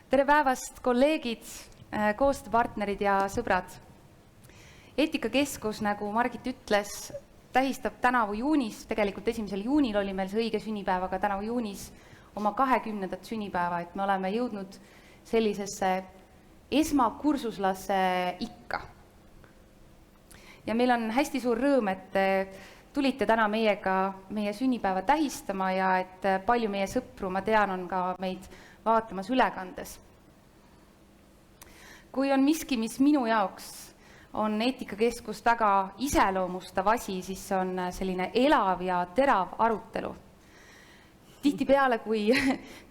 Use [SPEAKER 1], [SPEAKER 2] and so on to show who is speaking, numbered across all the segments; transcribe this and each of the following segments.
[SPEAKER 1] Tere päevast, kolleegid, koostööpartnerid ja sõbrad. Eetikakeskus, nagu Margit ütles, tähistab tänavu juunis, tegelikult 1. juunil oli meil see õige sünnipäev, aga tänavu juunis oma 20. sünnipäeva, et me oleme jõudnud sellisesse esmakursuslase ikka. Ja meil on hästi suur rõõm, et tulite täna meiega meie sünnipäeva tähistama ja et palju meie sõpru, ma tean, on ka meid vaatamas ülekandes. Kui on miski, mis minu jaoks on eetikakeskust väga iseloomustav asi, siis see on selline elav ja terav arutelu. Tihtipeale, kui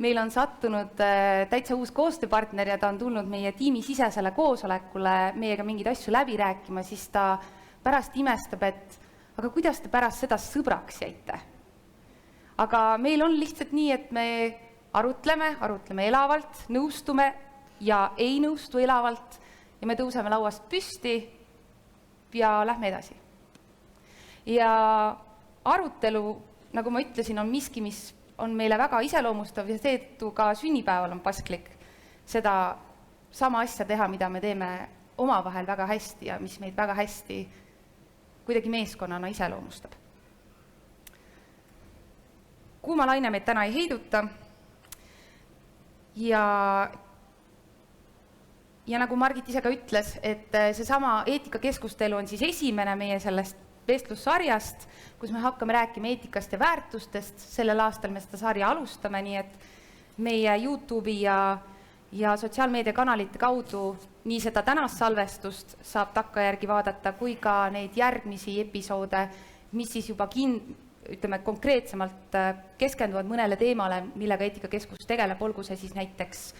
[SPEAKER 1] meil on sattunud täitsa uus koostööpartner ja ta on tulnud meie tiimisisesele koosolekule meiega mingeid asju läbi rääkima, siis ta pärast imestab, et aga kuidas te pärast seda sõbraks jäite? Aga meil on lihtsalt nii, et me arutleme elavalt, nõustume ja ei nõustu elavalt ja me tõuseme lauast püsti ja lähme edasi. Ja arutelu, nagu ma ütlesin, on miski, mis on meile väga iseloomustav ja seetõttu ka sünnipäeval on pasklik seda sama asja teha, mida me teeme omavahel väga hästi ja mis meid väga hästi kuidagi meeskonnana iseloomustab. Kuuma laine meid täna ei heiduta ja nagu Margit ise ka ütles, et seesama eetikakeskustelu on siis esimene meie sellest vestlussarjast, kus me hakkame rääkima eetikast ja väärtustest. Sellel aastal me seda sarja alustame, nii et meie YouTube'i ja sotsiaalmeediakanalite kaudu nii seda tänast salvestust saab takkajärgi vaadata, kui ka neid järgmisi episoode, mis siis juba konkreetsemalt keskenduvad mõnele teemale, millega eetikakeskus tegeleb, olgu see siis näiteks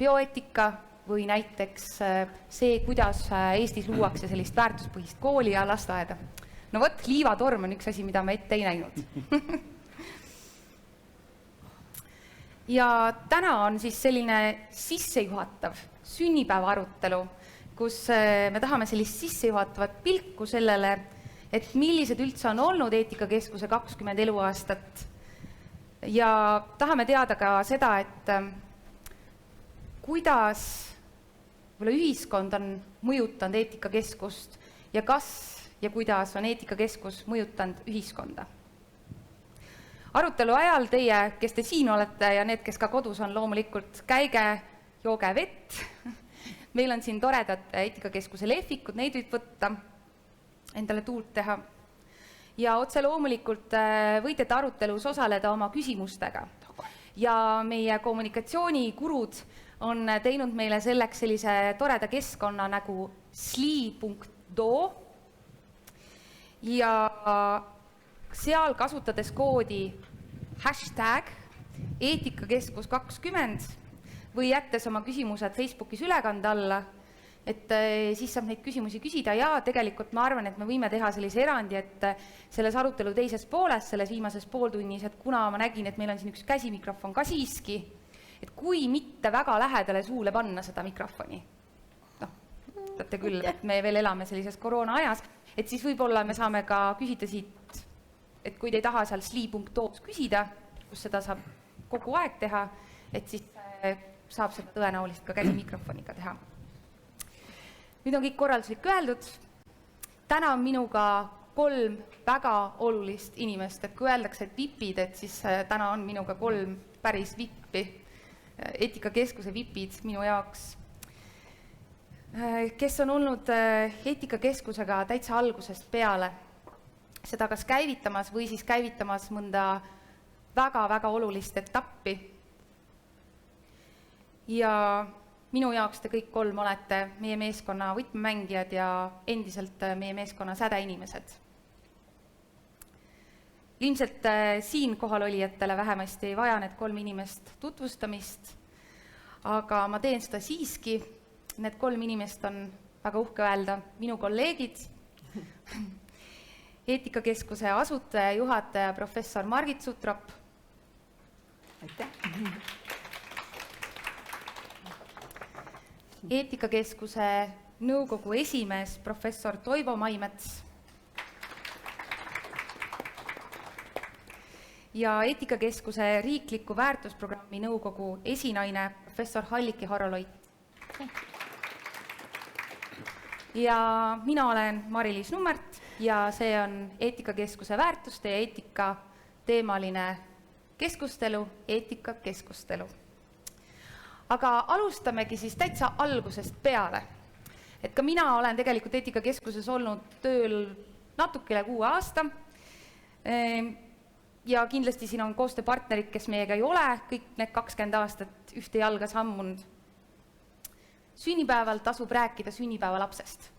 [SPEAKER 1] bioeetika või näiteks see, kuidas Eestis luuakse sellist väärtuspõhist kooli ja lasteaeda. No vot, liivatorm on üks asi, mida me ette ei näinud. Ja täna on siis selline sissejuhatav sünnipäeva arutelu, kus me tahame sellist sissejuhatavat pilku sellele, et millised üldse on olnud eetikakeskuse 20 eluaastat. Ja tahame teada ka seda, et kuidas ühiskond on mõjutanud eetikakeskust ja kas ja kuidas on eetikakeskus mõjutanud ühiskonda. Arutelu ajal teie, kes te siin olete ja need, kes ka kodus on, loomulikult käige, jooge vett. Meil on siin toredad eetikakeskuse lehvikud, neid võib võtta, endale tuult teha. Ja otse loomulikult võite arutelus osaleda oma küsimustega. Ja meie kommunikatsioonikurud on teinud meile selleks sellise toreda keskkonna nagu sli.do ja seal kasutades koodi #eetikakeskus20 või jättes oma küsimused Facebookis ülekande alla, et siis saab neid küsimusi küsida ja tegelikult ma arvan, et me võime teha sellise erandi, et selles arutelu teises pooles, selles viimases pooltunnis, et kuna ma nägin, et meil on siin üks käsimikrofon ka siiski, et kui mitte väga lähedale suule panna seda mikrofoni, teate küll, et me veel elame sellises koroona ajas, et siis võib-olla me saame ka küsida siit, et kui te ei taha seal sli.doos küsida, kus seda saab kogu aeg teha, et siis saab seda tõenäoliselt ka käsimikrofoniga teha. Nüüd on kõik korralduslik öeldud. Täna on minuga 3 väga olulist inimest, et kui öeldakse, et vipid, et siis täna on minuga 3 päris vippi, eetikakeskuse vipid minu jaoks, kes on olnud eetikakeskusega täitsa algusest peale, seda kas käivitamas või siis käivitamas mõnda väga-väga olulist etappi. Ja minu jaoks te kõik 3 olete meie meeskonna võtmemängijad ja endiselt meie meeskonna sädeinimesed. Ilmselt siin kohalolijatele vähemasti ei vaja need 3 inimest tutvustamist, aga ma teen seda siiski. Need 3 inimest on väga uhke öelda minu kolleegid, eetikakeskuse asutaja, juhataja, professor Margit Sutrop. Aitäh! Eetikakeskuse nõukogu esimees, professor Toivo Maimets ja Eetikakeskuse riikliku väärtusprogrammi nõukogu esinaine professor Halliki Harro-Loit. Ja mina olen Mari-Liis Nummert ja see on Eetikakeskuse väärtuste ja eetika teemaline keskustelu, eetikakeskustelu. Aga alustamegi siis täitsa algusest peale. Et ka mina olen tegelikult Eetikakeskuses olnud tööl natukene 6 aasta ja kindlasti siin on koostööpartnerid, kes meiega ei ole kõik need 20 aastat ühte jalga sammunud. Sünnipäeval tasub rääkida sünnipäevalapsest.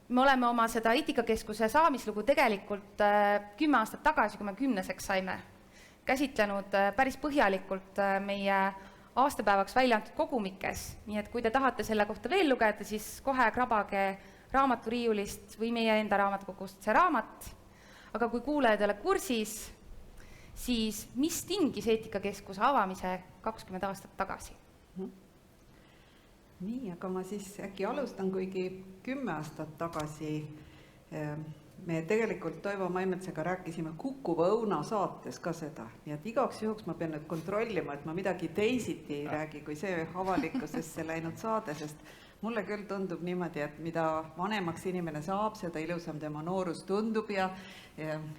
[SPEAKER 1] Me oleme oma seda Eetikakeskuse saamislugu tegelikult 10 aastat tagasi, kui me 10-seks saime, käsitlenud päris põhjalikult meie aastapäevaks välja antud kogumikes, nii et kui te tahate selle kohta veel lugeda, siis kohe krabage raamaturiiulist või meie enda raamatukogust see raamat. Aga kui kuulajad ei ole kursis, siis mis tingis Eetikakeskuse avamise 20 aastat tagasi?
[SPEAKER 2] Nii, aga ma siis äkki alustan, kuigi 10 aastat tagasi me tegelikult Toivo Maimetsega rääkisime Kukuva õuna saates ka seda, nii et igaks juhuks ma pean nüüd kontrollima, et ma midagi teisiti ei räägi, kui see avalikkusesse läinud saade, sest mulle küll tundub niimoodi, et mida vanemaks inimene saab, seda ilusam tema noorus tundub ja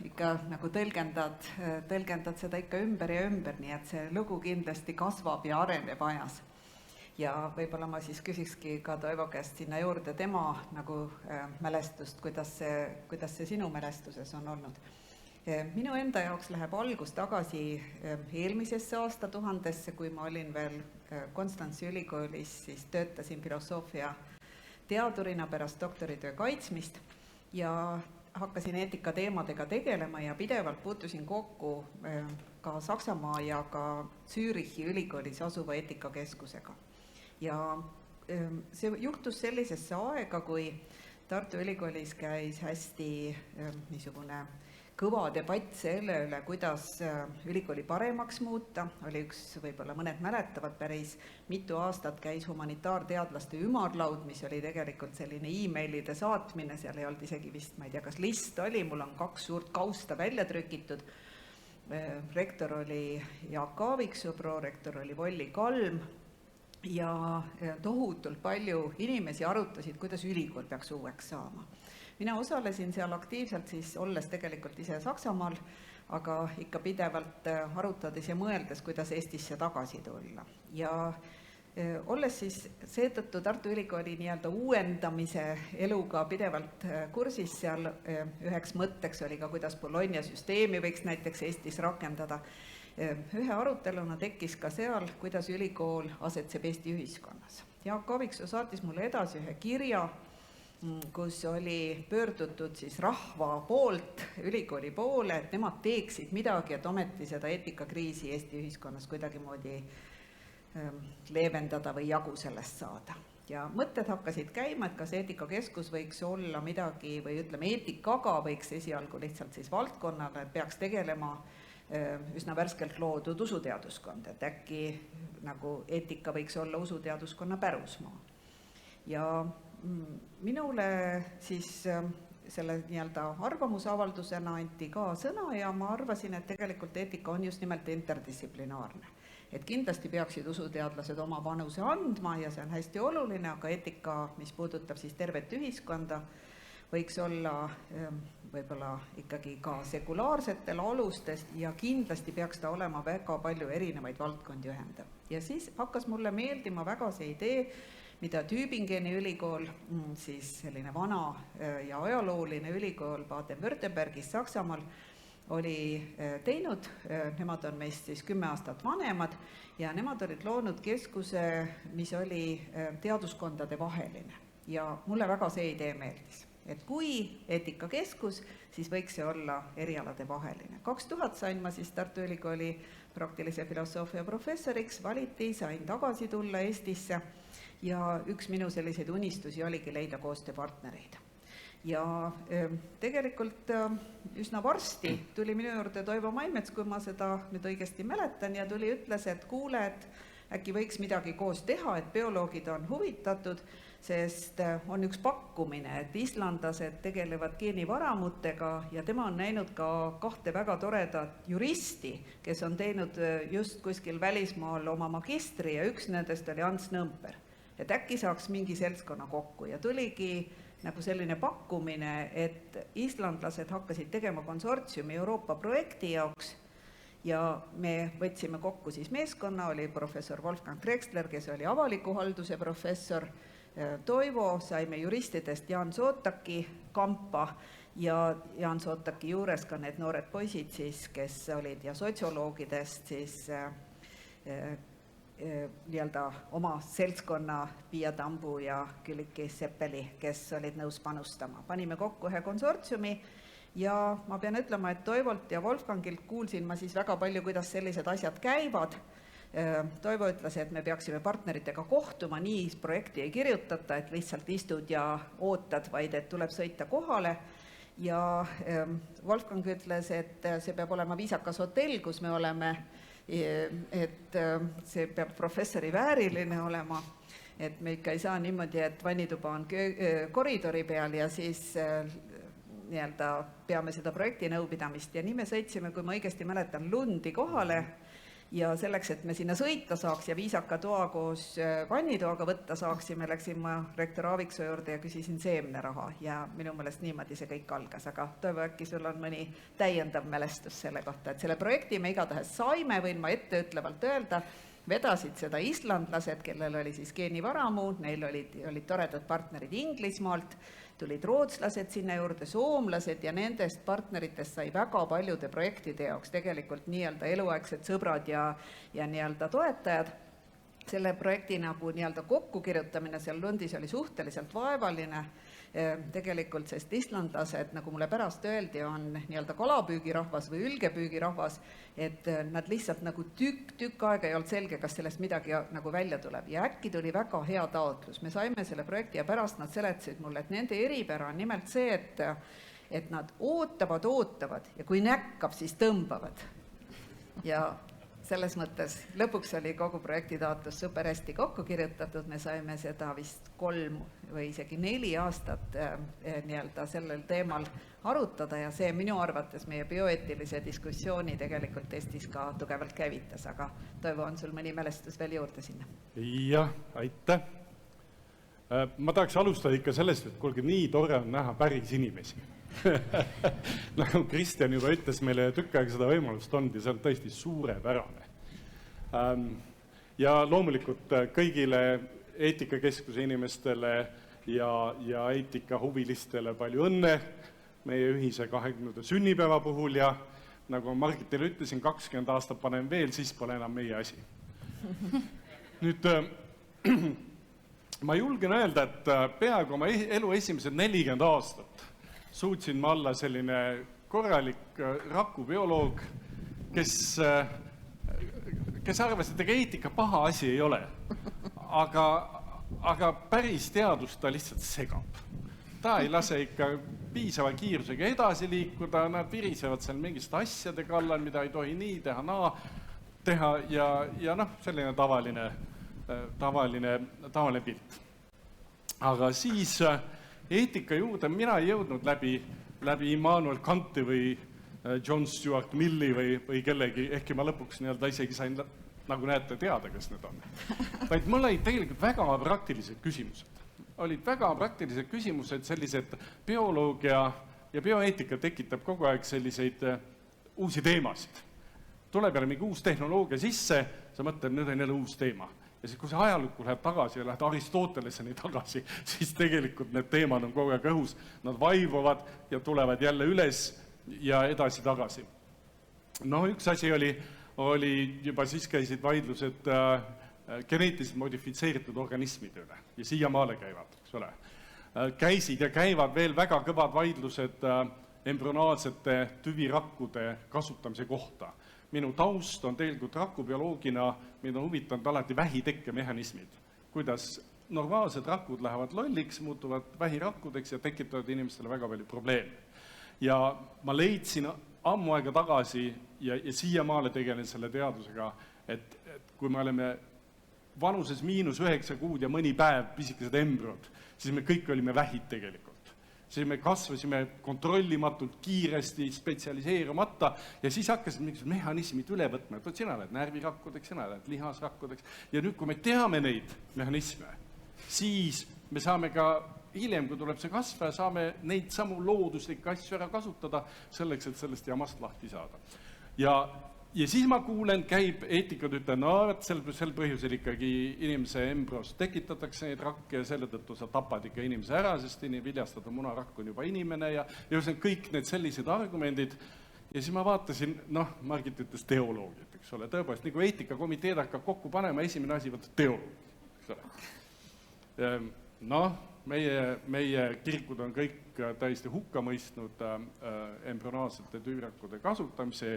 [SPEAKER 2] ikka nagu tõlgendad seda ikka ümber ja ümber, nii et see lugu kindlasti kasvab ja areneb ajas. Ja võib-olla ma siis küsikski ka Toivo käest sinna juurde tema nagu mälestust, kuidas see sinu mälestuses on olnud. Minu enda jaoks läheb algus tagasi eelmisesse aastatuhandesse, kui ma olin veel Konstantsi ülikoolis, siis töötasin filosoofia teadurina pärast doktoritöö kaitsmist ja hakkasin eetikateemadega tegelema ja pidevalt puutusin kokku ka Saksamaa ja ka Zürichi ülikoolis asuva eetikakeskusega. Ja see juhtus sellisesse aega, kui Tartu Ülikoolis käis hästi niisugune kõva debatt selle üle, kuidas ülikooli paremaks muuta. Oli üks, võib-olla mõned mäletavad, päris mitu aastat käis humanitaarteadlaste ümarlaud, mis oli tegelikult selline e-mailide saatmine, seal ei olnud isegi vist, ma ei tea, kas list oli, mul on 2 suurt kausta välja trükitud. Rektor oli Jaak Aaviksoo, prorektor oli Volli Kalm ja tohutult palju inimesi arutasid, kuidas ülikool peaks uueks saama. Mina osalesin seal aktiivselt, siis olles tegelikult ise Saksamaal, aga ikka pidevalt arutades ja mõeldes, kuidas Eestisse tagasi tulla. Ja olles siis seetõttu Tartu Ülikooli nii-öelda uuendamise eluga pidevalt kursis seal, üheks mõtteks oli ka, kuidas Bologna süsteemi võiks näiteks Eestis rakendada. Ühe aruteluna tekkis ka seal, kuidas ülikool asetseb Eesti ühiskonnas. Jaak Aaviksoo saatis mulle edasi ühe kirja, kus oli pöördutud siis rahva poolt ülikooli poole, et nemad teeksid midagi, et ometi seda eetikakriisi Eesti ühiskonnas kuidagimoodi leevendada või jagu sellest saada. Ja mõtted hakkasid käima, et kas Eetikakeskus võiks olla midagi või ütleme, eetikaga võiks esialgu lihtsalt siis valdkonnale, et peaks tegelema üsna värskelt loodud usuteaduskond, et äkki nagu eetika võiks olla usuteaduskonna pärusmaa. Ja minule siis selle nii-öelda arvamusavaldusena anti ka sõna ja ma arvasin, et tegelikult eetika on just nimelt interdistsiplinaarne. Et kindlasti peaksid usuteadlased oma panuse andma ja see on hästi oluline, aga eetika, mis puudutab siis tervet ühiskonda, võiks olla võib-olla ikkagi ka sekulaarsetel alustest ja kindlasti peaks ta olema väga palju erinevaid valdkondi ühendav. Ja siis hakkas mulle meeldima väga see idee, mida Tübingeni ülikool, siis selline vana ja ajalooline ülikool Baden-Württembergis Saksamaal, oli teinud. Nemad on meist siis 10 aastat vanemad ja nemad olid loonud keskuse, mis oli teaduskondade vaheline. Ja mulle väga see idee meeldis. Et kui eetikakeskus, siis võiks see olla erialade vaheline. 2000 sain ma siis Tartu Ülikooli praktilise filosoofia professoriks, valiti, sain tagasi tulla Eestisse ja üks minu selliseid unistusi oligi leida koostööpartnereid. Ja tegelikult üsna varsti tuli minu juurde Toivo Maimets, kui ma seda nüüd õigesti mäletan, ja tuli ütles, et kuule, et äkki võiks midagi koos teha, et bioloogid on huvitatud sest on üks pakkumine, et islandlased tegelevad geenivaramutega ja tema on näinud ka kahte väga toredat juristi, kes on teinud just kuskil välismaal oma magistri ja üks nendest oli Ants Nõmper. Et äkki saaks mingi seltskonna kokku ja tuligi nagu selline pakkumine, et islandlased hakkasid tegema konsortsiumi Euroopa projekti jaoks ja me võtsime kokku siis meeskonna, oli professor Wolfgang Drexler, kes oli avaliku halduse professor, Toivo, saime juristidest Jaan Sootaki kampa ja Jaan Sootaki juures ka need noored poisid siis, kes olid ja sotsioloogidest siis nii-öelda oma seltskonna Pia Tambu ja Külliki Seppeli, kes olid nõus panustama. Panime kokku ühe konsortsiumi ja ma pean ütlema, et Toivolt ja Wolfgangilt kuulsin ma siis väga palju, kuidas sellised asjad käivad. Toivo ütles, et me peaksime partneritega kohtuma, nii projekti ei kirjutata, et lihtsalt istud ja ootad, vaid et tuleb sõita kohale. Ja Wolfgang ütles, et see peab olema viisakas hotell, kus me oleme, et see peab professori vääriline olema, et me ikka ei saa niimoodi, et vannituba on koridori peal ja siis nii-öelda peame seda projekti nõupidamist ja nii me sõitsime, kui ma õigesti mäletan, Lundi kohale ja selleks, et me sinna sõita saaks ja viisaka toa koos vannitoaga võtta saaksime, läksin ma rektor Aaviksoo juurde ja küsisin seemneraha ja minu meelest niimoodi see kõik algas, aga Toivo, äkki sul on mõni täiendav mälestus selle kohta, et selle projekti me igatahes saime, võin ma etteütlevalt öelda, vedasid seda islandlased, kellel oli siis geenivaramu, neil olid toredad partnerid Inglismaalt, tulid rootslased sinna juurde, soomlased ja nendest partneritest sai väga paljude projektide jaoks tegelikult nii-öelda eluaegsed sõbrad ja nii-öelda toetajad. Selle projekti nagu nii-öelda kokkukirjutamine seal Lundis oli suhteliselt vaevaline tegelikult, sest islandlased, nagu mulle pärast öeldi, on nii-öelda kalapüügirahvas või ülgepüügirahvas, et nad lihtsalt nagu tükk aega ei olnud selge, kas sellest midagi nagu välja tuleb. Ja äkki tuli väga hea taotlus. Me saime selle projekti ja pärast nad seletasid mulle, et nende eripära on nimelt see, et nad ootavad ja kui näkkab, siis tõmbavad. Ja selles mõttes lõpuks oli kogu projekti taotlus super hästi kokku kirjutatud, me saime seda vist 3 või isegi 4 aastat nii-öelda sellel teemal arutada ja see minu arvates meie bioeetilise diskussiooni tegelikult Eestis ka tugevalt käivitas, aga Toivo, on sul mõni mälestus veel juurde sinna?
[SPEAKER 3] Jah, aitäh. Ma tahaks alustada ikka sellest, et kuulge, nii tore on näha päris inimesi. Nagu Kristjan juba ütles, meile tükk aega seda võimalust on ja see on tõesti suurepärane. Ja loomulikult kõigile eetikakeskuse inimestele ja eetikahuvilistele palju õnne meie ühise 20. sünnipäeva puhul ja nagu Margitile ütlesin, 20 aastat panen veel, siis pole enam meie asi. Nüüd ma julgen öelda, et peaaegu oma elu esimesed 40 aastat suutsin ma olla selline korralik rakubioloog, kes arvas, et ega eetika paha asi ei ole. Aga päris teadust ta lihtsalt segab. Ta ei lase ikka piisava kiirusega edasi liikuda, nad virisevad seal mingist asjade kallal, mida ei tohi nii teha, naa teha ja selline tavaline pilt. Aga siis eetika juurde mina ei jõudnud läbi Immanuel Kanti või John Stuart Milli või kellegi, ehkki ma lõpuks isegi sain, nagu näete, teada, kes need on. Vaid mul olid tegelikult väga praktilised küsimused. Olid väga praktilised küsimused, sellised bioloogia ja bioeetika tekitab kogu aeg selliseid uusi teemasid. Tuleb jälle mingi uus tehnoloogia sisse, sa mõtled, nüüd on jälle uus teema. Ja siis, kui see ajalukku läheb tagasi ja lähed Aristoteleseni tagasi, siis tegelikult need teemad on kogu aeg õhus. Nad vaibuvad ja tulevad jälle üles ja edasi-tagasi. Üks asi oli juba siis käisid vaidlused geneetiliselt modifitseeritud organismide üle ja siiamaale käivad, eks ole. Käisid ja käivad veel väga kõvad vaidlused embrüonaalsete tüvirakkude kasutamise kohta. Minu taust on tegelikult rakubioloogina, mind on huvitanud alati vähitekkemehhanismid. Kuidas normaalsed rakud lähevad lolliks, muutuvad vähirakkudeks ja tekitavad inimestele väga palju probleeme. Ja ma leidsin ammu aega tagasi ja siiamaale tegelen selle teadusega, et kui me oleme vanuses -9 kuud ja mõni päev pisikesed embrüod, siis me kõik olime vähid tegelikult. Siis me kasvasime kontrollimatult, kiiresti, spetsialiseerumata ja siis hakkasid mingisugused mehhanismid üle võtma, et sina oled närvirakkudeks, sina oled lihasrakkudeks ja nüüd, kui me teame neid mehhanisme, siis me saame ka hiljem, kui tuleb see kasvaja, saame neid samu looduslikke asju ära kasutada selleks, et sellest jamast lahti saada. Ja siis ma kuulen, käib eetikad, ütlen, no sel põhjusel ikkagi inimese embrüos tekitatakse neid rakke ja selle tõttu sa tapad ikka inimese ära, sest viljastatud munarakk on juba inimene ja kõik need sellised argumendid. Ja siis ma vaatasin, Margit ütles teoloogid, eks ole, tõepoolest, nagu eetikakomiteed hakkab kokku panema, esimene asi võtta teoloog, eks ole. Meie kirikud on kõik täiesti hukka mõistnud embrüonaalsete tüvirakkude kasutamise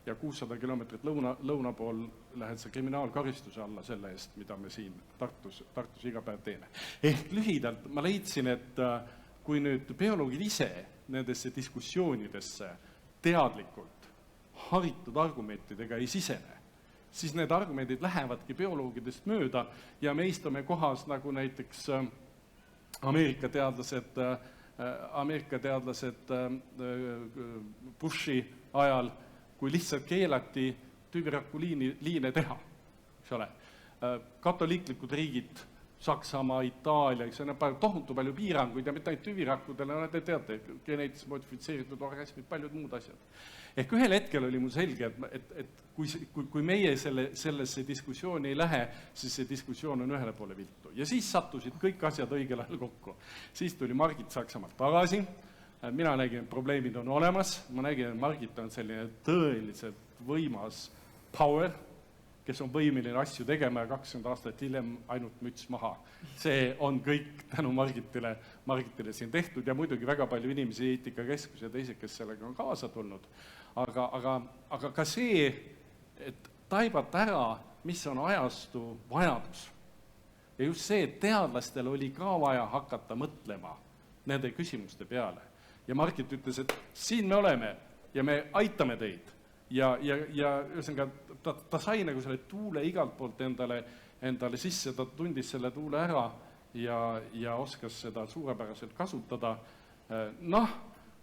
[SPEAKER 3] ja 600 kilomeetrit lõuna pool lähed sa kriminaalkaristuse alla selle eest, mida me siin Tartus iga päev teeme. Ehk lühidalt ma leidsin, et kui nüüd bioloogid ise nendesse diskussioonidesse teadlikult haritud argumentidega ei sisene, siis need argumendid lähevadki bioloogidest mööda ja me istume kohas nagu näiteks Ameerika teadlased Bushi ajal, kui lihtsalt keelati tüvirakkuliine teha, eks ole. Katoliiklikud riigid, Saksamaa, Itaalia, see on tohutu palju piiranguid ja mitte ainult tüvirakkudele, te teate, geneetiliselt modifitseeritud organismid, paljud muud asjad. Ehk ühel hetkel oli mul selge, et kui meie sellesse diskussiooni ei lähe, siis see diskussioon on ühele poole viltu. Ja siis sattusid kõik asjad õigel ajal kokku. Siis tuli Margit Saksamaalt tagasi, mina nägin, et probleemid on olemas, ma nägin, et Margit on selline tõeliselt võimas power, kes on võimeline asju tegema ja 20 aastat hiljem ainult müts maha. See on kõik tänu Margitile siin tehtud ja muidugi väga palju inimesi, eetikakeskus ja teised, kes sellega on kaasa tulnud. Aga ka see, et taibata ära, mis on ajastu vajadus. Ja just see, et teadlastel oli ka vaja hakata mõtlema nende küsimuste peale. Ja Margit ütles, et siin me oleme ja me aitame teid. Ja ühesõnaga, ta sai nagu selle tuule igalt poolt endale sisse, ta tundis selle tuule ära ja oskas seda suurepäraselt kasutada.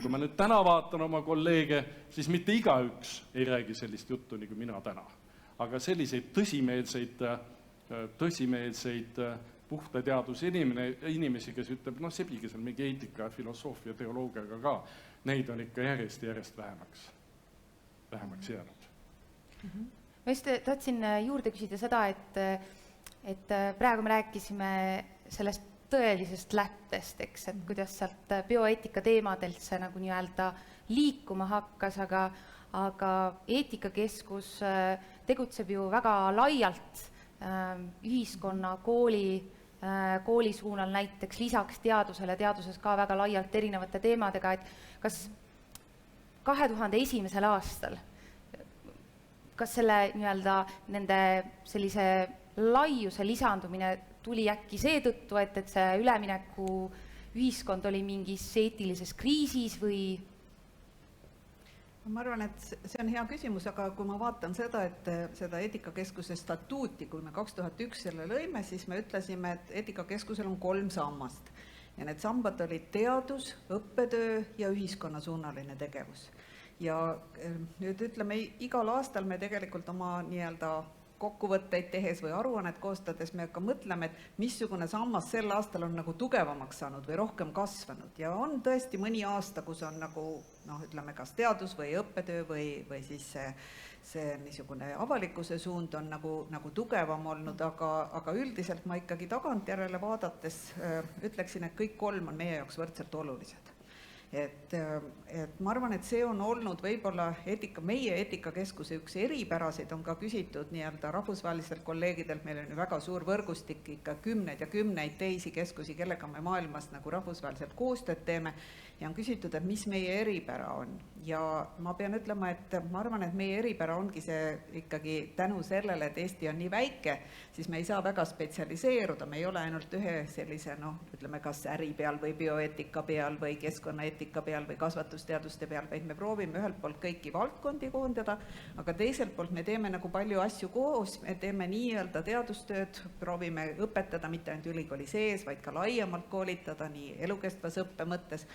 [SPEAKER 3] Kui ma nüüd täna vaatan oma kolleege, siis mitte igaüks ei räägi sellist juttu, nagu mina täna. Aga selliseid tõsimeelseid puhta teaduse inimesi, kes ütleb, sebige seal mingi eetika, filosoofia, teoloogiaga ka, neid on ikka järjest vähemaks jäänud.
[SPEAKER 1] Ma just tahtsin juurde küsida seda, et praegu me rääkisime sellest tõelisest lättest, eks, et kuidas sealt bioeetika teemadelt see nagu nii-öelda liikuma hakkas, aga eetikakeskus tegutseb ju väga laialt ühiskonna, kooli suunal näiteks, lisaks teadusele, teaduses ka väga laialt erinevate teemadega, et kas 2001. aastal, kas selle nii-öelda nende sellise laiuse lisandumine tuli äkki seetõttu, et see ülemineku ühiskond oli mingis eetilises kriisis või?
[SPEAKER 2] Ma arvan, et see on hea küsimus, aga kui ma vaatan seda, et seda eetikakeskuse statuuti, kui me 2001 selle lõime, siis me ütlesime, et eetikakeskusel on 3 sammast. Ja need sambad olid teadus, õppetöö ja ühiskonnasuunaline tegevus. Ja nüüd ütleme, igal aastal me tegelikult oma nii-öelda kokkuvõtteid tehes või aruannet koostades me ka mõtleme, et missugune sammas sel aastal on nagu tugevamaks saanud või rohkem kasvanud. Ja on tõesti mõni aasta, kus on nagu, ütleme, kas teadus või õppetöö või siis see niisugune avalikkuse suund on nagu tugevam olnud, aga üldiselt ma ikkagi tagantjärele vaadates ütleksin, et kõik 3 on meie jaoks võrdselt olulised. Et ma arvan, et see on olnud võib-olla meie eetikakeskuse üks eripärasid, on ka küsitud nii-öelda rahvusvahelistelt kolleegidelt, meil on ju väga suur võrgustik, ikka kümneid ja kümneid teisi keskusi, kellega me maailmas nagu rahvusvaheliselt koostööd teeme, ja on küsitud, et mis meie eripära on. Ja ma pean ütlema, et ma arvan, et meie eripära ongi see ikkagi tänu sellele, et Eesti on nii väike, siis me ei saa väga spetsialiseeruda, me ei ole ainult ühe sellise, ütleme, kas äri peal või bioeetika peal või keskkonnaeetika eetika peal või kasvatusteaduste peal, vaid me proovime ühelt poolt kõiki valdkondi koondada, aga teiselt poolt me teeme nagu palju asju koos, me teeme nii-öelda teadustööd, proovime õpetada mitte ainult ülikooli sees, vaid ka laiemalt koolitada nii elukestvas õppe mõttes,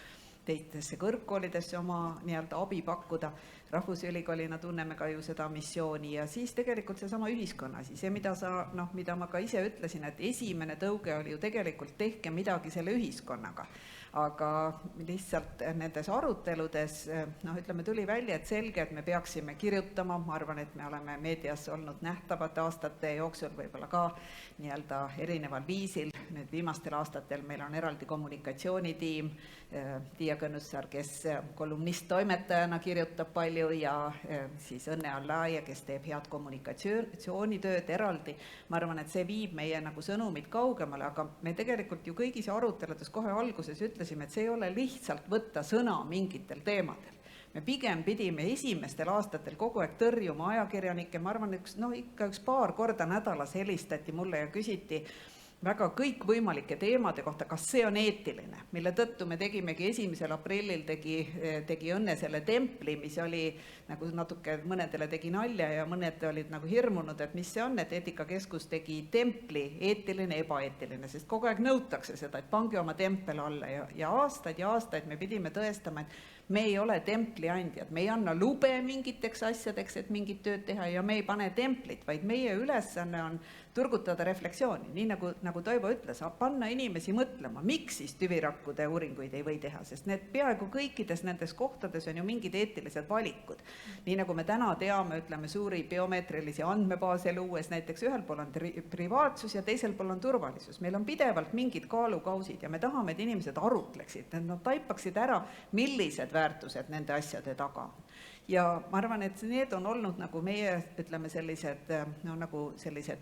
[SPEAKER 2] teistesse kõrgkoolidesse oma nii-öelda abi pakkuda. Rahvusülikoolina tunneme ka ju seda missiooni ja siis tegelikult seesama ühiskonna asi, see, mida ma ka ise ütlesin, et esimene tõuge oli ju tegelikult tehke midagi selle ühiskonnaga. Aga lihtsalt nendes aruteludes, ütleme, tuli välja, et selge, et me peaksime kirjutama, ma arvan, et me oleme meedias olnud nähtavad aastate jooksul, võib-olla ka nii-öelda erineval viisil. Nüüd viimastel aastatel meil on eraldi kommunikatsioonitiim, Tiia Kõnussaar, kes kolumnist-toimetajana kirjutab palju ja siis Õnne Allaia, kes teeb head kommunikatsioonitööd eraldi. Ma arvan, et see viib meie nagu sõnumid kaugemale, aga me tegelikult ju kõigis aruteludes kohe alguses ütlesime, et see ei ole lihtsalt võtta sõna mingitel teemadel. Me pigem pidime esimestel aastatel kogu aeg tõrjuma ajakirjanikke, ma arvan, ikka üks paar korda nädalas helistati mulle ja küsiti väga kõikvõimalike teemade kohta, kas see on eetiline, mille tõttu me tegimegi 1. aprillil tegi Õnne selle templi, mis oli nagu natuke, mõnedele tegi nalja ja mõned olid nagu hirmunud, et mis see on, et Eetikakeskus tegi templi eetiline, ebaeetiline, sest kogu aeg nõutakse seda, et pange oma tempel alla ja aastaid me pidime tõestama, et me ei ole templiandjad, me ei anna lube mingiteks asjadeks, et mingit tööd teha ja me ei pane templit, vaid meie ülesanne on turgutada refleksiooni, nii nagu Toivo ütles, panna inimesi mõtlema, miks siis tüvirakkude uuringuid ei või teha, sest need peaaegu kõikides nendes kohtades on ju mingid eetilised valikud. Nii nagu me täna teame, ütleme suuri biomeetrilisi andmebaase luues, näiteks ühel pool on privaatsus ja teisel pool on turvalisus. Meil on pidevalt mingid kaalukausid ja me tahame, et inimesed arutleksid, et nad taipaksid ära, millised väärtused nende asjade taga on. Ja ma arvan, et need on olnud nagu meie, ütleme, sellised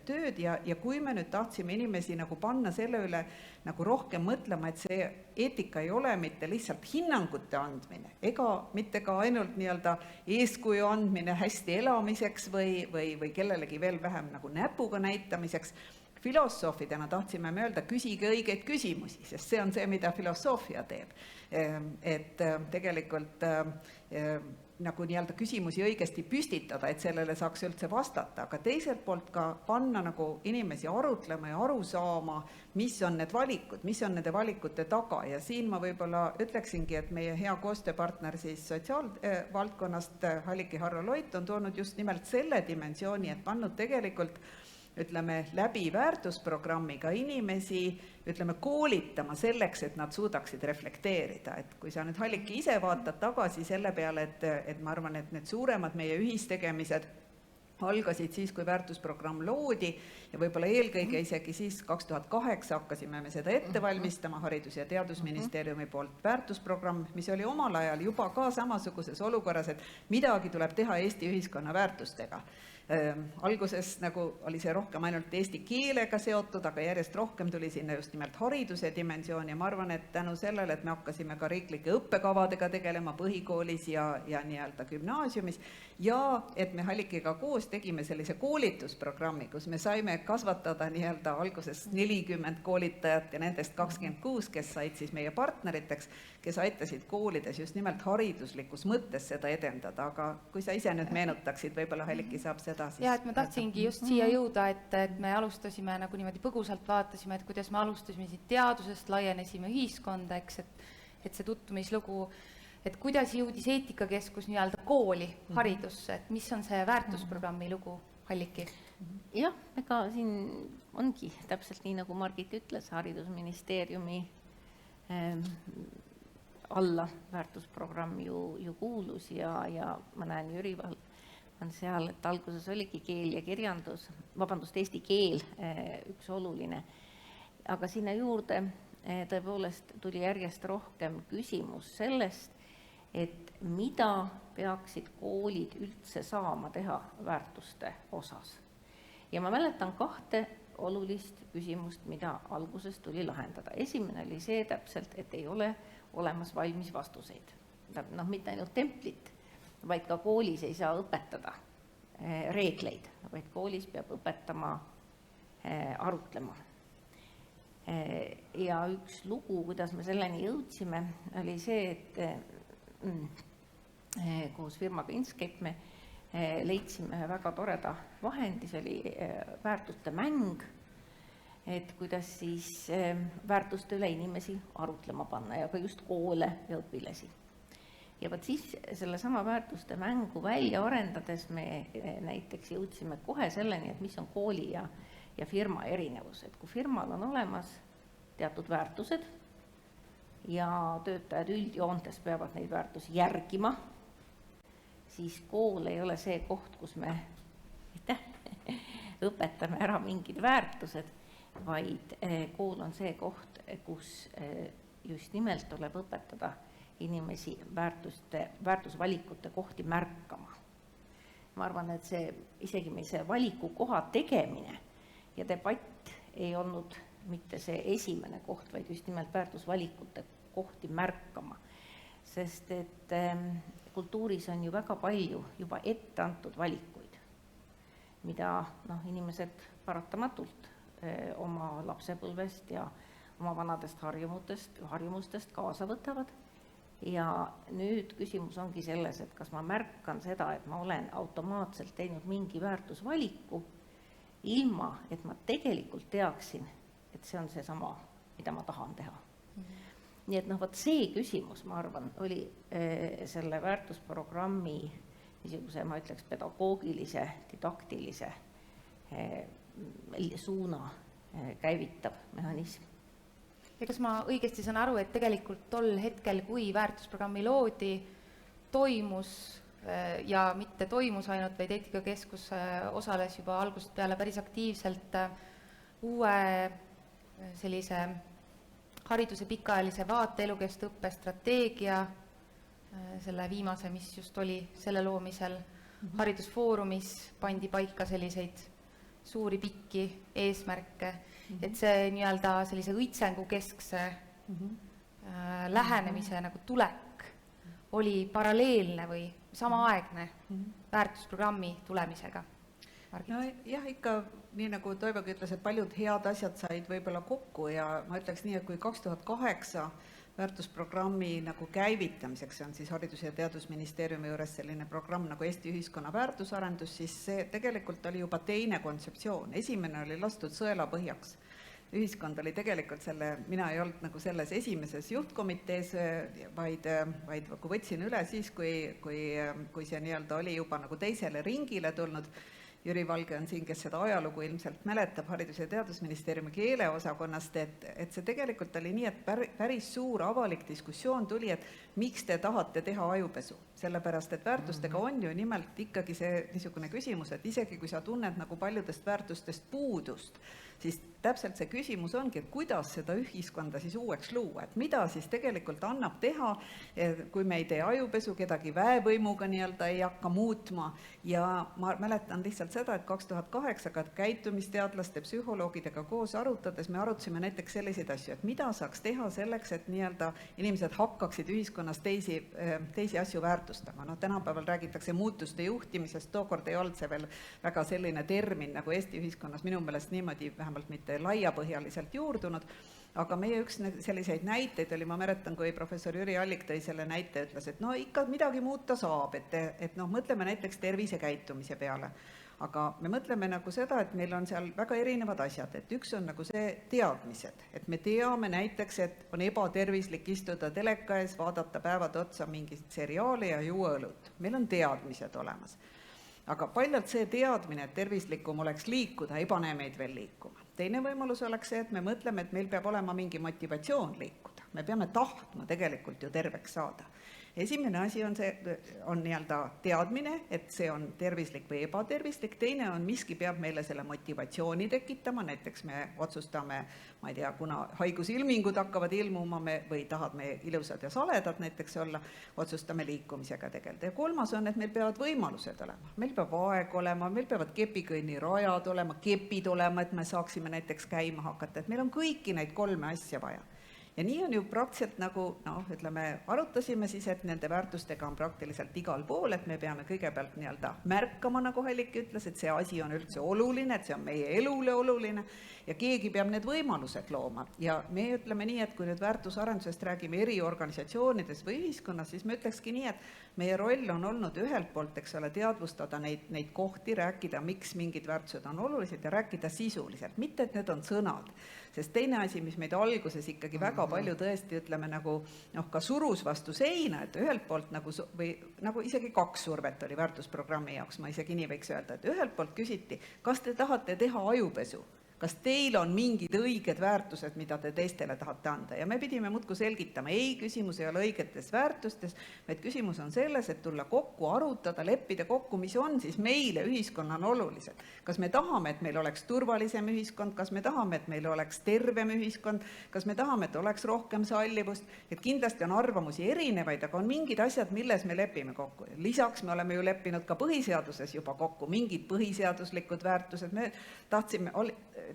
[SPEAKER 2] tööd ja kui me nüüd tahtsime inimesi nagu panna selle üle nagu rohkem mõtlema, et see eetika ei ole mitte lihtsalt hinnangute andmine ega mitte ka ainult nii-öelda eeskuju andmine hästi elamiseks või kellelegi veel vähem nagu näpuga näitamiseks. Filosoofidena tahtsime me öelda, küsige õigeid küsimusi, sest see on see, mida filosoofia teeb. Et tegelikult nagu nii-öelda küsimusi õigesti püstitada, et sellele saaks üldse vastata, aga teiselt poolt ka panna nagu inimesi arutlema ja aru saama, mis on need valikud, mis on nende valikute taga ja siin ma võib-olla ütleksingi, et meie hea koostööpartner siis sotsiaalvaldkonnast Halliki Harro Loit on toonud just nimelt selle dimensiooni, et pannud tegelikult ütleme, läbi väärtusprogrammiga inimesi, ütleme, koolitama selleks, et nad suudaksid reflekteerida. Et kui sa nüüd, Halliki, ise vaatad tagasi selle peale, et ma arvan, et need suuremad meie ühistegemised algasid siis, kui väärtusprogramm loodi ja võib-olla eelkõige isegi siis 2008 hakkasime me seda ette valmistama Haridus- ja Teadusministeeriumi poolt väärtusprogramm, mis oli omal ajal juba ka samasuguses olukorras, et midagi tuleb teha Eesti ühiskonna väärtustega. Alguses nagu oli see rohkem ainult eesti keelega seotud, aga järjest rohkem tuli sinna just nimelt hariduse dimensioon ja ma arvan, et tänu sellele, et me hakkasime ka riiklike õppekavadega tegelema põhikoolis ja nii-öelda gümnaasiumis ja et me Hallikiga koos tegime sellise koolitusprogrammi, kus me saime kasvatada nii-öelda alguses 40 koolitajat ja nendest 26, kes said siis meie partneriteks, kes aitasid koolides just nimelt hariduslikus mõttes seda edendada, aga kui sa ise nüüd meenutaksid, võib-olla Halliki saab seda
[SPEAKER 1] ja et ma tahtsingi just siia jõuda, et me alustasime nagu niimoodi põgusalt vaatasime, et kuidas me alustasime siit teadusest, laienesime ühiskonda, eks, et see tutvumislugu, et kuidas jõudis Eetikakeskus nii-öelda kooli, haridusse, et mis on see väärtusprogrammi lugu, Halliki?
[SPEAKER 4] Jah, ega siin ongi täpselt nii, nagu Margit ütles, haridusministeeriumi alla väärtusprogramm ju kuulus ja ma näen Jüri on seal, et alguses oligi keel ja kirjandus, eesti keel üks oluline, aga sinna juurde tõepoolest tuli järjest rohkem küsimus sellest, et mida peaksid koolid üldse saama teha väärtuste osas. Ja ma mäletan 2 olulist küsimust, mida alguses tuli lahendada. Esimene oli see täpselt, et ei ole olemas valmis vastuseid. Mitte ainult templit, vaid ka koolis ei saa õpetada reegleid, vaid koolis peab õpetama arutlema. Ja üks lugu, kuidas me selleni jõudsime, oli see, et koos firmaga Inscape me leidsime väga toreda vahendi, see oli väärtuste mäng, et kuidas siis väärtuste üle inimesi arutlema panna ja ka just koole ja õpilasi. Ja võt siis selle sama väärtuste mängu välja arendades me näiteks jõudsime kohe selleni, et mis on kooli ja firma erinevus, et kui firmal on olemas teatud väärtused ja töötajad üldjoontes peavad neid väärtusi järgima, siis kool ei ole see koht, kus me õpetame ära mingid väärtused, vaid kool on see koht, kus just nimelt tuleb õpetada inimesi väärtusvalikute kohti märkama. Ma arvan, et see isegi meil see valikukoha tegemine ja debatt ei olnud mitte see esimene koht, vaid just nimelt väärtusvalikute kohti märkama. Sest et kultuuris on ju väga palju juba ette antud valikuid, mida inimesed paratamatult oma lapsepõlvest ja oma vanadest harjumustest kaasa võtavad. Ja nüüd küsimus ongi selles, et kas ma märkan seda, et ma olen automaatselt teinud mingi väärtusvaliku, ilma et ma tegelikult teaksin, et see on see sama, mida ma tahan teha. Nii et võt see küsimus, ma arvan, oli selle väärtusprogrammi niisuguse, ma ütleks, pedagoogilise, didaktilise suuna käivitav mehhanism.
[SPEAKER 1] Ja kas ma õigesti saan aru, et tegelikult tol hetkel, kui väärtusprogrammi loodi, toimus ja mitte toimus ainult, vaid Eetikakeskus osales juba algusest peale päris aktiivselt uue sellise hariduse pikaajalise vaate elukestva õppe strateegia, selle viimase, mis just oli selle loomisel, haridusfoorumis pandi paika selliseid suuri pikki eesmärke, et see nii-öelda sellise õitsengu keskse lähenemise nagu tulek oli paralleelne või samaaegne väärtusprogrammi tulemisega.
[SPEAKER 2] No jah, ikka nii nagu Toivogi ütles, et paljud head asjad said võib-olla kokku ja ma ütleks nii, et kui 2008 väärtusprogrammi nagu käivitamiseks, see on siis Haridus- ja Teadusministeeriumi juures selline programm nagu Eesti ühiskonna väärtusarendus, siis see tegelikult oli juba teine kontseptsioon. Esimene oli lastud sõelapõhjaks. Ühiskond oli tegelikult mina ei olnud nagu selles esimeses juhtkomitees, vaid kui võtsin üle siis, kui see nii-öelda oli juba nagu teisele ringile tulnud. Jüri Valge on siin, kes seda ajalugu ilmselt mäletab Haridus- ja Teadusministeeriumi keeleosakonnast, et see tegelikult oli nii, et päris suur avalik diskussioon tuli, et miks te tahate teha ajupesu. Sellepärast, et väärtustega on ju nimelt ikkagi see niisugune küsimus, et isegi kui sa tunned nagu paljudest väärtustest puudust, siis täpselt see küsimus ongi, et kuidas seda ühiskonda siis uueks luua, et mida siis tegelikult annab teha, kui me ei tee ajupesu, kedagi väevõimuga nii-öelda ei hakka muutma. Ja ma mäletan lihtsalt seda, et 2008 ka käitumisteadlaste, psühholoogidega koos arutades me arutasime näiteks selliseid asju, et mida saaks teha selleks, et nii-öelda inimesed hakkaksid ühiskonnas teisi asju väärtustama. Tänapäeval räägitakse muutuste juhtimisest, tookord ei olnud see veel väga selline termin nagu Eesti ühiskonnas minu meelest niimoodi vähemalt mitte laiapõhjaliselt juurdunud, aga meie üks selliseid näiteid oli, ma mäletan, kui professor Jüri Allik tõi selle näite, ütles, et ikka midagi muuta saab, et mõtleme näiteks tervisekäitumise peale. Aga me mõtleme nagu seda, et meil on seal väga erinevad asjad, et üks on nagu see teadmised, et me teame näiteks, et on ebatervislik istuda teleka ees, vaadata päevad otsa mingit seriaali ja juua õlut. Meil on teadmised olemas. Aga paljalt see teadmine, et tervislikum oleks liikuda, ei pane meid veel liikuma. Teine võimalus oleks see, et me mõtleme, et meil peab olema mingi motivatsioon liikuda. Me peame tahtma tegelikult ju terveks saada. Esimene asi on nii-öelda teadmine, et see on tervislik või ebatervislik. Teine on, miski peab meile selle motivatsiooni tekitama. Näiteks me otsustame, ma ei tea, kuna haigusilmingud hakkavad ilmuma või tahad me ilusad ja saledad näiteks olla, otsustame liikumisega tegeleda. Ja kolmas on, et meil peavad võimalused olema. Meil peab aeg olema, meil peavad kepikõnnirajad olema, kepid olema, et me saaksime näiteks käima hakata. Et meil on kõiki neid kolme asja vaja. Ja nii on ju praktiliselt nagu, ütleme, arutasime siis, et nende väärtustega on praktiliselt igal pool, et me peame kõigepealt nii-öelda märkama, nagu Halliki ütles, et see asi on üldse oluline, et see on meie elule oluline ja keegi peab need võimalused looma. Ja me ütleme nii, et kui nüüd väärtusarendusest räägime eri organisatsioonides või ühiskonnas, siis me ütlekski nii, et meie roll on olnud ühelt poolt, eks ole, teadvustada neid kohti, rääkida, miks mingid väärtused on olulised ja rääkida sisuliselt, mitte et need on sõnad. Sest teine asi, mis meid alguses ikkagi väga palju tõesti, ütleme, nagu ka surus vastu seina, et ühelt poolt nagu isegi 2 survet oli väärtusprogrammi jaoks, ma isegi nii võiks öelda, et ühelt poolt küsiti, kas te tahate teha ajupesu? Kas teil on mingid õiged väärtused, mida te teistele tahate anda? Ja me pidime muudkui selgitama, ei, küsimus ei ole õigetes väärtustes, vaid küsimus on selles, et tulla kokku, arutada, leppida kokku, mis on siis meile ühiskonnana olulised. Kas me tahame, et meil oleks turvalisem ühiskond, kas me tahame, et meil oleks tervem ühiskond, kas me tahame, et oleks rohkem sallivust, et kindlasti on arvamusi erinevaid, aga on mingid asjad, milles me lepime kokku. Lisaks me oleme ju leppinud ka põhiseaduses juba kokku mingid põhiseaduslikud väärtused, me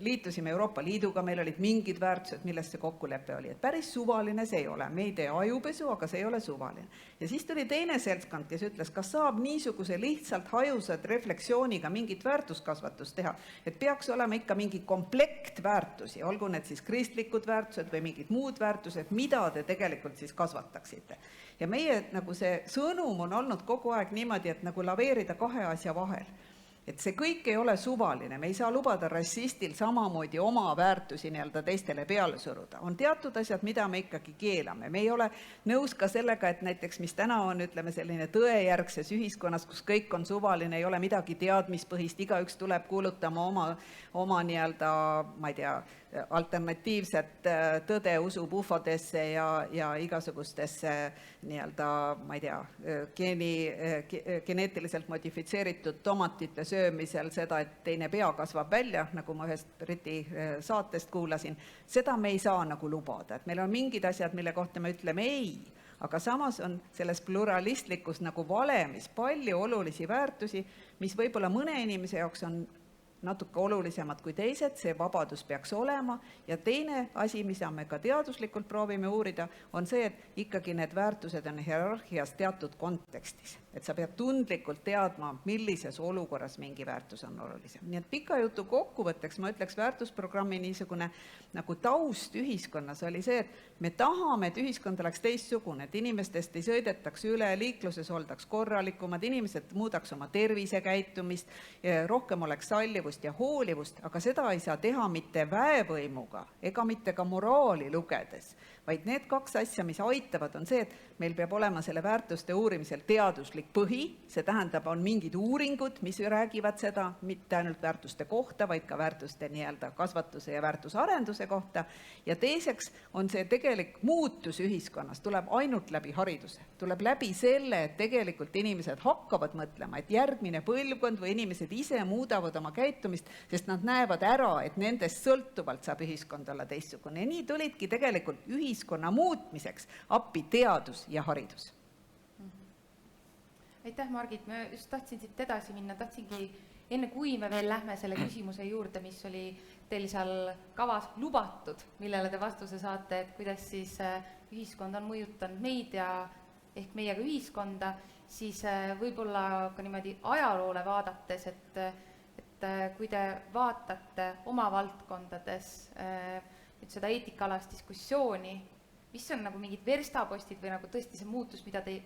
[SPEAKER 2] liitusime Euroopa Liiduga, meil olid mingid väärtused, milles see kokkulepe oli. Et päris suvaline see ei ole. Me ei tee ajupesu, aga see ei ole suvaline. Ja siis tuli teine seltskond, kes ütles, kas saab niisuguse lihtsalt hajusad reflektsiooniga mingit väärtuskasvatust teha. Et peaks olema ikka mingi komplekt väärtusi, olgu need siis kristlikud väärtused või mingid muud väärtused, mida te tegelikult siis kasvataksite. Ja meie nagu see sõnum on olnud kogu aeg niimoodi, et nagu laveerida 2 asja vahel. Et see kõik ei ole suvaline, me ei saa lubada rassistil samamoodi oma väärtusi nii-öelda teistele peale suruda. On teatud asjad, mida me ikkagi keelame. Me ei ole nõus ka sellega, et näiteks, mis täna on, ütleme, selline tõejärgses ühiskonnas, kus kõik on suvaline, ei ole midagi teadmispõhist, igaüks tuleb kuulutama oma nii-öelda, ma ei tea, alternatiivset tõde usub ufodesse ja igasugustesse nii-öelda, ma ei tea, geneetiliselt modifitseeritud tomatite söömisel seda, et teine pea kasvab välja, nagu ma ühest Briti saatest kuulasin, seda me ei saa nagu lubada. Et meil on mingid asjad, mille kohta me ütleme ei, aga samas on selles pluralistlikus nagu valemis palju olulisi väärtusi, mis võib-olla mõne inimese jaoks on natuke olulisemad kui teised, see vabadus peaks olema. Ja teine asi, mida me ka teaduslikult proovime uurida, on see, et ikkagi need väärtused on hierarhias teatud kontekstis. Et sa pead tundlikult teadma, millises olukorras mingi väärtus on olulisem. Nii et pika jutu kokkuvõtteks ma ütleks, väärtusprogrammi niisugune nagu taust ühiskonnas oli see, et me tahame, et ühiskond oleks teistsugune, et inimestest ei sõidetaks üle, liikluses oldaks korralikumad, inimesed muudaks oma tervisekäitumist, rohkem oleks sallivust ja hoolivust, aga seda ei saa teha mitte väevõimuga ega mitte ka moraali lugedes, vaid need 2 asja, mis aitavad, on see, et meil peab olema selle väärtuste uurimisel teaduslik põhi, see tähendab, on mingid uuringud, mis räägivad seda mitte ainult väärtuste kohta, vaid ka väärtuste nii-öelda kasvatuse ja väärtusarenduse kohta. Ja teiseks on see tegelik muutus ühiskonnas, tuleb ainult läbi hariduse, tuleb läbi selle, et tegelikult inimesed hakkavad mõtlema, et järgmine põlvkond või inimesed ise muudavad oma käitumist, sest nad näevad ära, et nendest sõltuvalt saab ühiskond olla teistsugune. Ja nii tulidki tegelikult ühiskonna muutmiseks appi teadus ja haridus.
[SPEAKER 1] Aitäh, Margit, ma just tahtsin siit edasi minna, tahtsingi enne kui me veel lähme selle küsimuse juurde, mis oli teil seal kavas lubatud, millele te vastuse saate, et kuidas siis ühiskond on mõjutanud meid ja ehk meiega ühiskonda, siis võib-olla ka niimoodi ajaloole vaadates, et kui te vaatate oma valdkondades seda eetikaalast diskussiooni, mis on nagu mingid verstapostid või nagu tõesti see muutus, mida te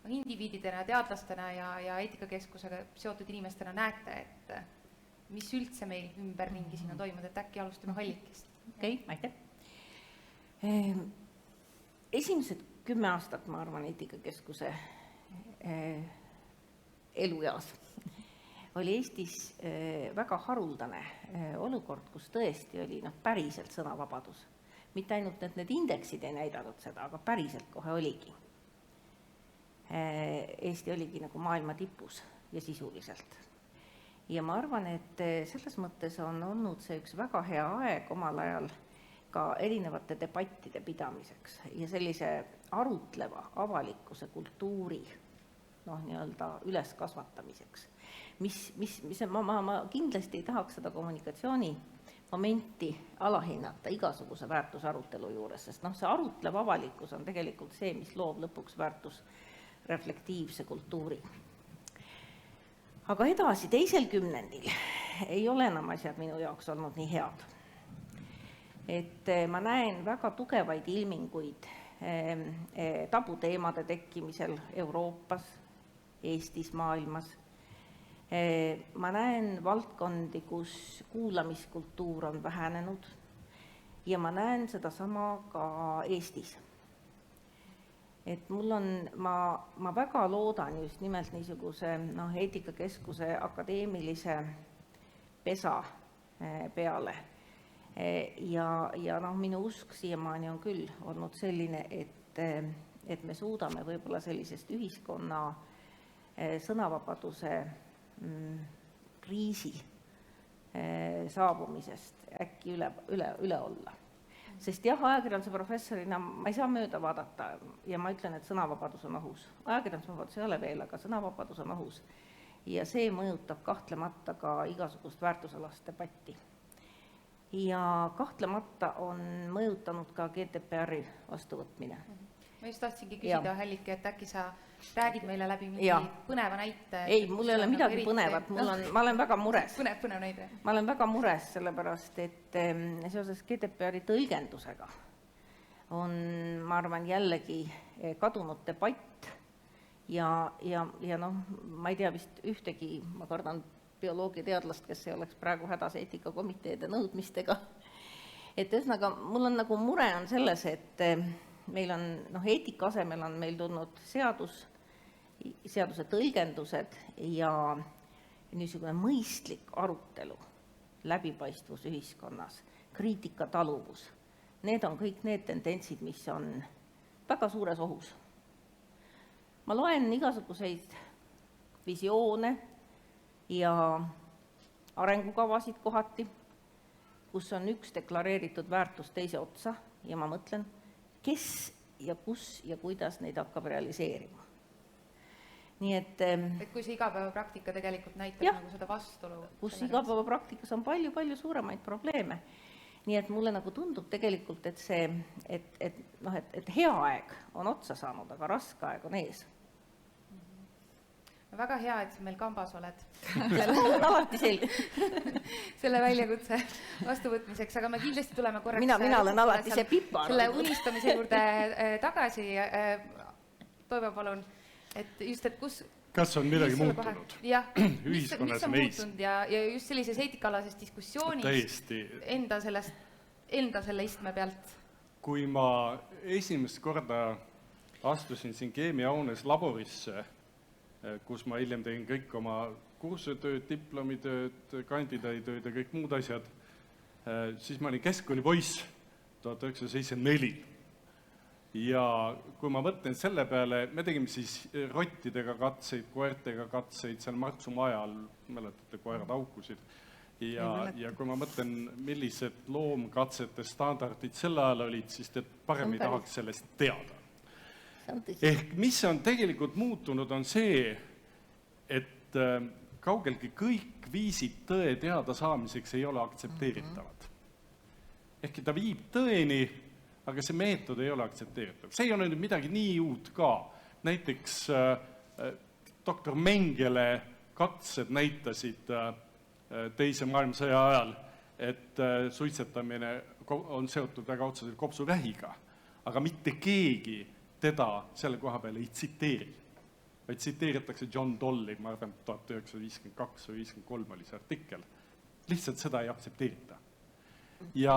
[SPEAKER 1] indiviididena, teadlastena ja eetikakeskusega seotud inimestena näete, et mis üldse meil ümberringi siin on toimunud, et äkki alustame Hallikist.
[SPEAKER 4] Okei, aitäh. Esimesed 10 aastat, ma arvan, eetikakeskuse elueas oli Eestis väga haruldane olukord, kus tõesti oli päriselt sõnavabadus. Mitte ainult, et need indeksid ei näidanud seda, aga päriselt kohe oligi. Eesti oligi nagu maailma tipus ja sisuliselt. Ja ma arvan, et selles mõttes on olnud see üks väga hea aeg omal ajal ka erinevate debattide pidamiseks ja sellise arutleva avalikkuse kultuuri nii-öelda üleskasvatamiseks. Ma kindlasti ei tahaks seda kommunikatsiooni momenti alahinnata igasuguse väärtusarutelu juures, sest see arutlev avalikkus on tegelikult see, mis loob lõpuks väärtusreflektiivse kultuuri. Aga edasi, 2. kümnendil ei ole enam asjad minu jaoks olnud nii head. Et ma näen väga tugevaid ilminguid tabuteemade tekkimisel Euroopas, Eestis, maailmas. Ma näen valdkondi, kus kuulamiskultuur on vähenenud ja ma näen sedasama ka Eestis. Et ma väga loodan just nimelt niisuguse eetikakeskuse akadeemilise pesa peale. Ja minu usk siiamaani on küll olnud selline, et me suudame võib-olla sellisest ühiskonna sõnavabaduse kriisi saabumisest äkki üle olla. Sest jah, ajakirjanduse professorina ma ei saa mööda vaadata ja ma ütlen, et sõnavabadus on ohus. Ajakirjandusvabadus ei ole veel, aga sõnavabadus on ohus. Ja see mõjutab kahtlemata ka igasugust väärtusalast debatti. Ja kahtlemata on mõjutanud ka GDPR-i vastuvõtmine.
[SPEAKER 1] Ma just tahtsingi küsida, Hällike, et äkki sa räägid meile läbi mingi põneva näite?
[SPEAKER 4] Ei, mul ei ole midagi põnevat, ma olen väga mures.
[SPEAKER 1] Põnev näide.
[SPEAKER 4] Ma olen väga mures, sellepärast, et seoses GDPR-i tõlgendusega on, ma arvan, jällegi kadunud debatt ja ma ei tea vist ühtegi, ma kardan, bioloogiateadlast, kes ei oleks praegu hädas eetikakomiteede nõudmistega. Et ühesõnaga, mul on mure on selles, et meil on, eetika asemel on meil tulnud seaduse tõlgendused ja niisugune mõistlik arutelu, läbipaistvus ühiskonnas, kriitika taluvus. Need on kõik need tendentsid, mis on väga suures ohus. Ma loen igasuguseid visioone ja arengukavasid kohati, kus on üks deklareeritud väärtus teise otsa ja ma mõtlen, kes ja kus ja kuidas neid hakkab realiseerima. Nii et
[SPEAKER 1] kui see igapäevapraktika tegelikult näitab seda vastulu.
[SPEAKER 4] Kus igapäevapraktikas on palju suuremaid probleeme. Nii et mulle tundub tegelikult, et see, et hea aeg on otsa saanud, aga raske aeg on ees.
[SPEAKER 1] Väga hea, et sa meil kambas oled.
[SPEAKER 4] Alati selge.
[SPEAKER 1] Selle väljakutse vastuvõtmiseks, aga me kindlasti tuleme korraks
[SPEAKER 4] mina olen alati see pipar.
[SPEAKER 1] Selle unistamise juurde tagasi. Toivo, palun, et just, et kus...
[SPEAKER 3] Kas on midagi muutunud?
[SPEAKER 1] Jah, mis on muutunud ja just sellises eetikalases diskussioonis enda selle istme pealt?
[SPEAKER 3] Kui ma esimest korda astusin siin keemiahoones laborisse, kus ma hiljem tegin kõik oma kursusetööd, diplomitööd, kandidaaditööd ja kõik muud asjad, siis ma olin keskkooli poiss 1974. Ja kui ma mõtlen selle peale, me tegime siis rottidega katseid, koertega katseid, seal Marksumaa ajal, mäletate, koerad aukusid. Ja kui ma mõtlen, millised loomkatsete standardid selle ajal olid, siis te parem ei tahaks sellest teada. Ehk mis on tegelikult muutunud on see, et kaugeltki kõik viisid tõe teada saamiseks ei ole aktsepteeritavad. Ehk ta viib tõeni, aga see meetod ei ole aktsepteeritav. See ei ole nüüd midagi nii uut ka. Näiteks doktor Mengele katsed näitasid teise maailmasõja ajal, et suitsetamine on seotud väga otseselt kopsuvähiga, aga mitte keegi teda selle koha peale ei tsiteeri, vaid tsiteeritakse John Dolly, ma arvan, 1952 või 1953 oli see artikkel. Lihtsalt seda ei aktsepteerita. Ja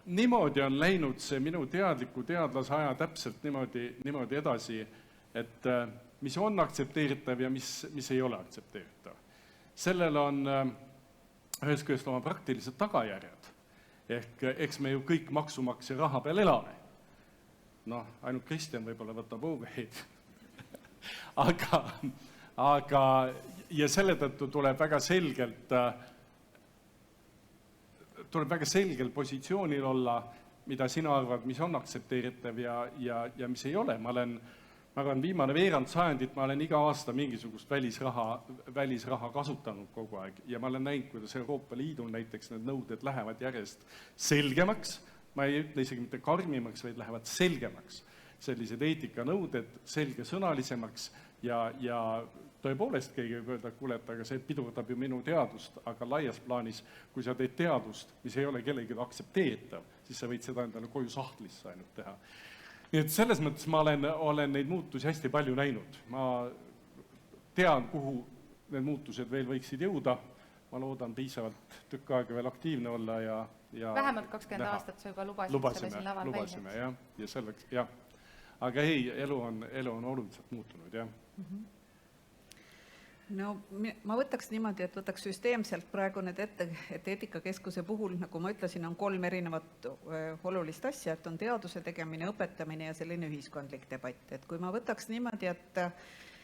[SPEAKER 3] niimoodi on läinud see minu teadliku teadlase aja täpselt niimoodi edasi, et mis on aktsepteeritav ja mis ei ole aktsepteeritav. Sellel on ühest küljest oma praktilised tagajärjed. Ehk eks me ju kõik maksumaksja raha peal elame. Ainult Kristjan võib-olla võtab uugeid. Aga ja selle tõttu tuleb väga selgelt positsioonil olla, mida sina arvad, mis on aktsepteeritav ja mis ei ole. Ma olen ma arvan, viimane veerand sajandit ma olen iga aasta mingisugust välisraha kasutanud kogu aeg ja ma olen näinud, kuidas Euroopa Liidul näiteks need nõuded lähevad järjest selgemaks, ma ei ütle isegi mitte karmimaks, vaid lähevad selgemaks. Sellised eetikanõuded selgesõnalisemaks ja tõepoolest keegi võib öelda, et kuule, et aga see pidurdab ju minu teadust, aga laias plaanis, kui sa teed teadust, mis ei ole kellelegi aktsepteeritav, siis sa võid seda endale koju sahtlisse ainult teha. Nii et selles mõttes ma olen neid muutusi hästi palju näinud. Ma tean, kuhu need muutused veel võiksid jõuda. Ma loodan piisavalt tükk aega veel aktiivne olla ja
[SPEAKER 1] vähemalt 20 aastat sa juba lubasid selle siin laval
[SPEAKER 3] lubasime, jah. Ja selleks, jah. Aga ei, elu on oluliselt muutunud, jah.
[SPEAKER 2] No ma võtaks niimoodi, et võtaks süsteemselt praegu need ette, et eetikakeskuse puhul, nagu ma ütlesin, on 3 erinevat olulist asja, et on teaduse tegemine, õpetamine ja selline ühiskondlik debatt. Et kui ma võtaks niimoodi, et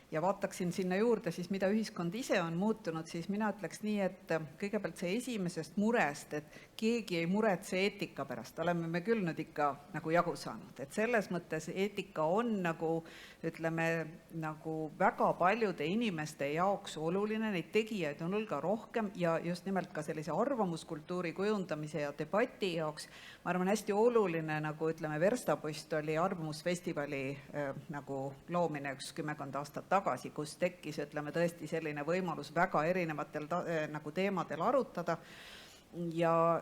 [SPEAKER 2] ja vaataksin sinna juurde, siis mida ühiskond ise on muutunud, siis mina ütleks nii, et kõigepealt see esimesest murest, et keegi ei muretse eetika pärast, oleme me küll nüüd ikka nagu jagu saanud. Et selles mõttes eetika on nagu, ütleme, nagu väga paljude inimeste jaoks oluline, neid tegijaid on hulga rohkem ja just nimelt ka sellise arvamuskultuuri kujundamise ja debati jaoks, ma arvan, hästi oluline, nagu ütleme, Verstapost oli arvamusfestivali nagu loomine 10 aastat tagasi, kus tekkis, ütleme, tõesti selline võimalus väga erinevatel nagu teemadel arutada. Ja